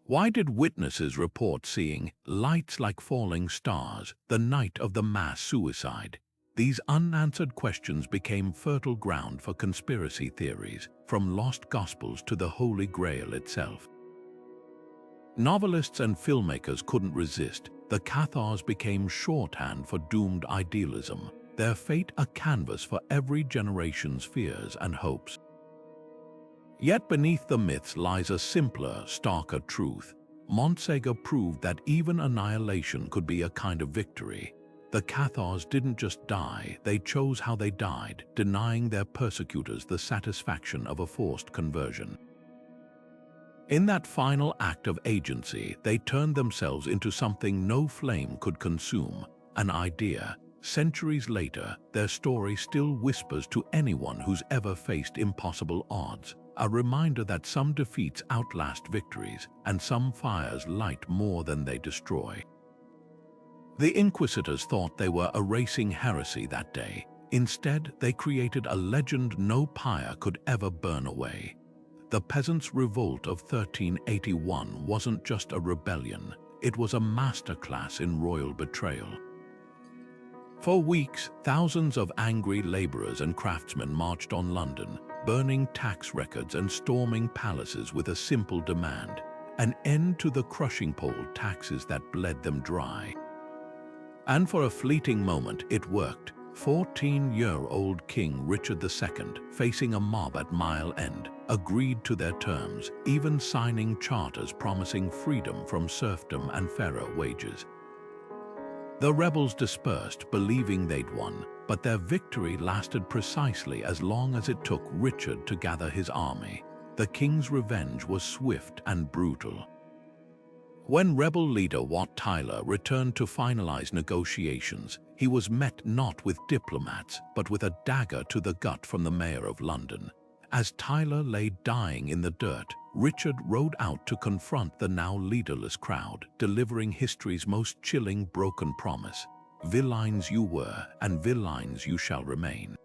Why did witnesses report seeing lights like falling stars the night of the mass suicide? These unanswered questions became fertile ground for conspiracy theories, from lost gospels to the Holy Grail itself. Novelists and filmmakers couldn't resist. The Cathars became shorthand for doomed idealism, their fate a canvas for every generation's fears and hopes. Yet beneath the myths lies a simpler, starker truth. Montsegur proved that even annihilation could be a kind of victory. The Cathars didn't just die, they chose how they died, denying their persecutors the satisfaction of a forced conversion. In that final act of agency, they turned themselves into something no flame could consume, an idea. Centuries later, their story still whispers to anyone who's ever faced impossible odds, a reminder that some defeats outlast victories, and some fires light more than they destroy. The Inquisitors thought they were erasing heresy that day. Instead, they created a legend no pyre could ever burn away. The peasants' revolt of 1381 wasn't just a rebellion, it was a masterclass in royal betrayal. For weeks, thousands of angry laborers and craftsmen marched on London, burning tax records and storming palaces with a simple demand: an end to the crushing poll taxes that bled them dry. And for a fleeting moment, it worked. 14-year-old King Richard II, facing a mob at Mile End, agreed to their terms, even signing charters promising freedom from serfdom and fairer wages. The rebels dispersed, believing they'd won, but their victory lasted precisely as long as it took Richard to gather his army. The king's revenge was swift and brutal. When rebel leader Wat Tyler returned to finalize negotiations, he was met not with diplomats, but with a dagger to the gut from the mayor of London. As Tyler lay dying in the dirt, Richard rode out to confront the now leaderless crowd, delivering history's most chilling broken promise: "Villeins you were, and villeins you shall remain."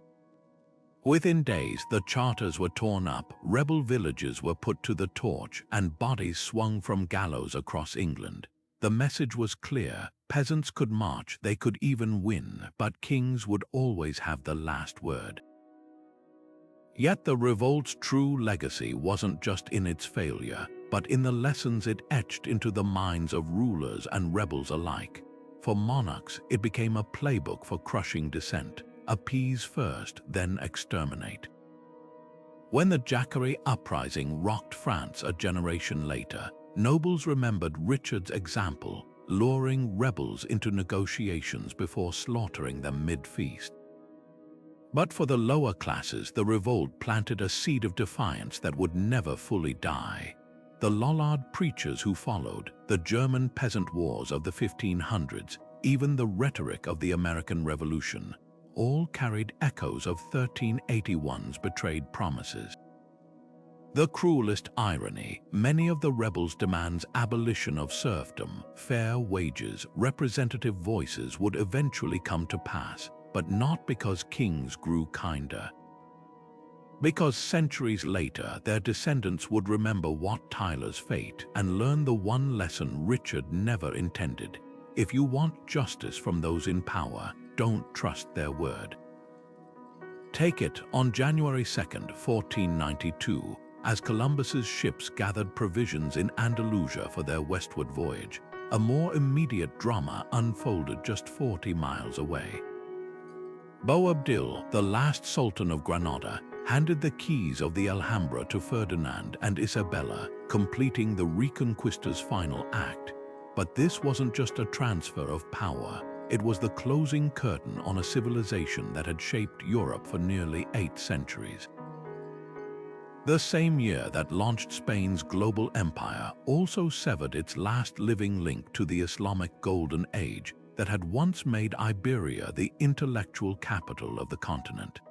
Within days, the charters were torn up, rebel villages were put to the torch, and bodies swung from gallows across England. The message was clear: peasants could march, they could even win, but kings would always have the last word. Yet the revolt's true legacy wasn't just in its failure, but in the lessons it etched into the minds of rulers and rebels alike. For monarchs, it became a playbook for crushing dissent: appease first, then exterminate. When the Jacquerie Uprising rocked France a generation later, nobles remembered Richard's example, luring rebels into negotiations before slaughtering them mid-feast. But for the lower classes, the revolt planted a seed of defiance that would never fully die. The Lollard preachers who followed, the German peasant wars of the 1500s, even the rhetoric of the American Revolution, all carried echoes of 1381's betrayed promises. The cruelest irony: many of the rebels' demands abolition of serfdom, fair wages, representative voices would eventually come to pass, but not because kings grew kinder. Because centuries later, their descendants would remember Wat Tyler's fate and learn the one lesson Richard never intended: if you want justice from those in power, don't trust their word. Take it, on January 2nd, 1492, as Columbus's ships gathered provisions in Andalusia for their westward voyage, a more immediate drama unfolded just 40 miles away. Boabdil, the last Sultan of Granada, handed the keys of the Alhambra to Ferdinand and Isabella, completing the Reconquista's final act. But this wasn't just a transfer of power. It was the closing curtain on a civilization that had shaped Europe for nearly 8 centuries. The same year that launched Spain's global empire also severed its last living link to the Islamic Golden Age that had once made Iberia the intellectual capital of the continent.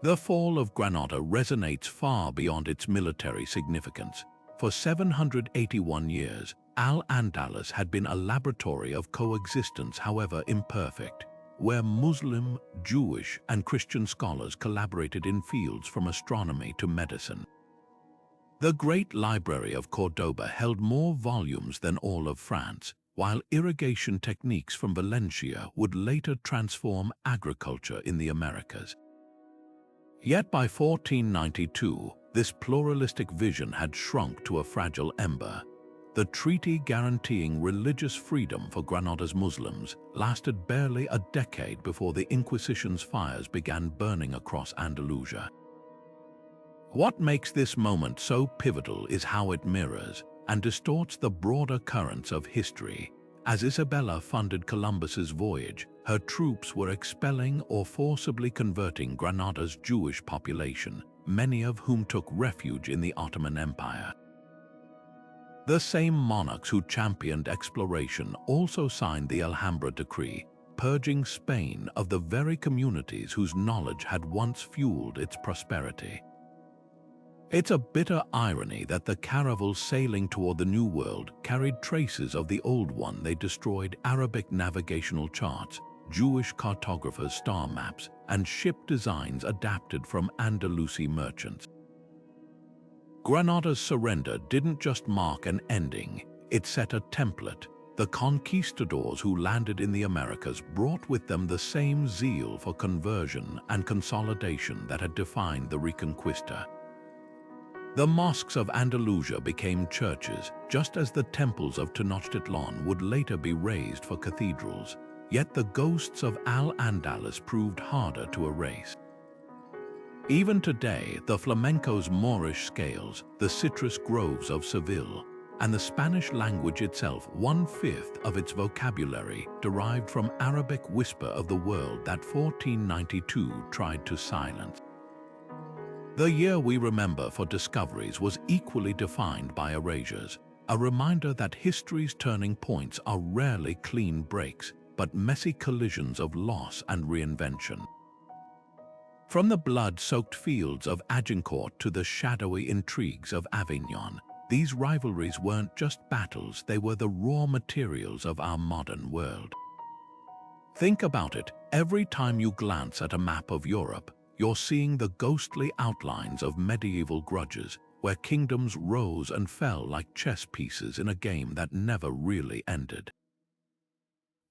The fall of Granada resonates far beyond its military significance. For 781 years, Al-Andalus had been a laboratory of coexistence, however imperfect, where Muslim, Jewish, and Christian scholars collaborated in fields from astronomy to medicine. The Great Library of Cordoba held more volumes than all of France, while irrigation techniques from Valencia would later transform agriculture in the Americas. Yet by 1492, this pluralistic vision had shrunk to a fragile ember. The treaty guaranteeing religious freedom for Granada's Muslims lasted barely a decade before the Inquisition's fires began burning across Andalusia. What makes this moment so pivotal is how it mirrors and distorts the broader currents of history. As Isabella funded Columbus's voyage, her troops were expelling or forcibly converting Granada's Jewish population, many of whom took refuge in the Ottoman Empire. The same monarchs who championed exploration also signed the Alhambra Decree, purging Spain of the very communities whose knowledge had once fueled its prosperity. It's a bitter irony that the caravels sailing toward the New World carried traces of the old one. They destroyed Arabic navigational charts, Jewish cartographers' star maps, and ship designs adapted from Andalusi merchants. Granada's surrender didn't just mark an ending, it set a template. The conquistadors who landed in the Americas brought with them the same zeal for conversion and consolidation that had defined the Reconquista. The mosques of Andalusia became churches, just as the temples of Tenochtitlan would later be raised for cathedrals. yet the ghosts of Al-Andalus proved harder to erase. Even today, the flamenco's Moorish scales, the citrus groves of Seville, and the Spanish language itself, 1/5 of its vocabulary derived from Arabic whisper of the world that 1492 tried to silence. The year we remember for discoveries was equally defined by erasures, a reminder that history's turning points are rarely clean breaks, but messy collisions of loss and reinvention. From the blood-soaked fields of Agincourt to the shadowy intrigues of Avignon, these rivalries weren't just battles, they were the raw materials of our modern world. Think about it, every time you glance at a map of Europe, you're seeing the ghostly outlines of medieval grudges, where kingdoms rose and fell like chess pieces in a game that never really ended.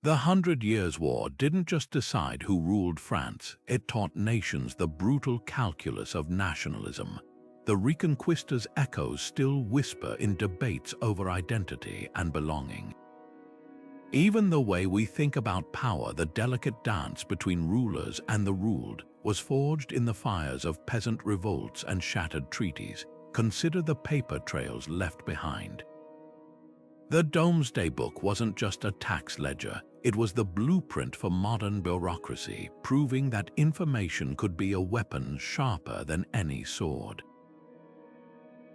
The 100 Years' War didn't just decide who ruled France, it taught nations the brutal calculus of nationalism. The Reconquista's echoes still whisper in debates over identity and belonging. Even the way we think about power, the delicate dance between rulers and the ruled, was forged in the fires of peasant revolts and shattered treaties. Consider the paper trails left behind. The Domesday Book wasn't just a tax ledger, it was the blueprint for modern bureaucracy, proving that information could be a weapon sharper than any sword.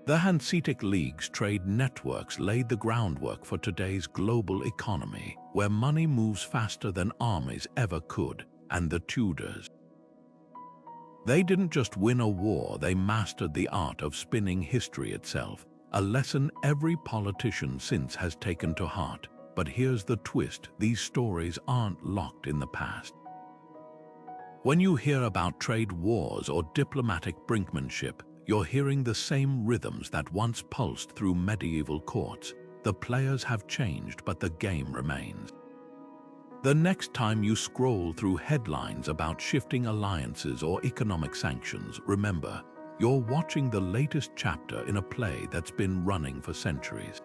The Hanseatic League's trade networks laid the groundwork for today's global economy, where money moves faster than armies ever could, and the Tudors. They didn't just win a war, they mastered the art of spinning history itself, a lesson every politician since has taken to heart. But here's the twist, these stories aren't locked in the past. When you hear about trade wars or diplomatic brinkmanship, you're hearing the same rhythms that once pulsed through medieval courts. The players have changed, but the game remains. The next time you scroll through headlines about shifting alliances or economic sanctions, remember, you're watching the latest chapter in a play that's been running for centuries.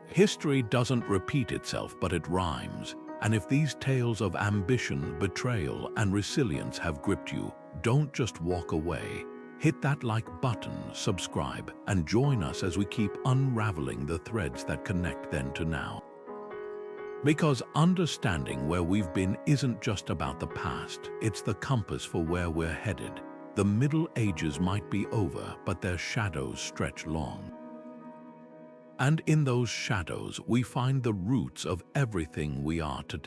History doesn't repeat itself, but it rhymes. And if these tales of ambition, betrayal, and resilience have gripped you, don't just walk away. Hit that like button, subscribe, and join us as we keep unraveling the threads that connect then to now. Because understanding where we've been isn't just about the past, it's the compass for where we're headed. The Middle Ages might be over, but their shadows stretch long. And in those shadows, we find the roots of everything we are today.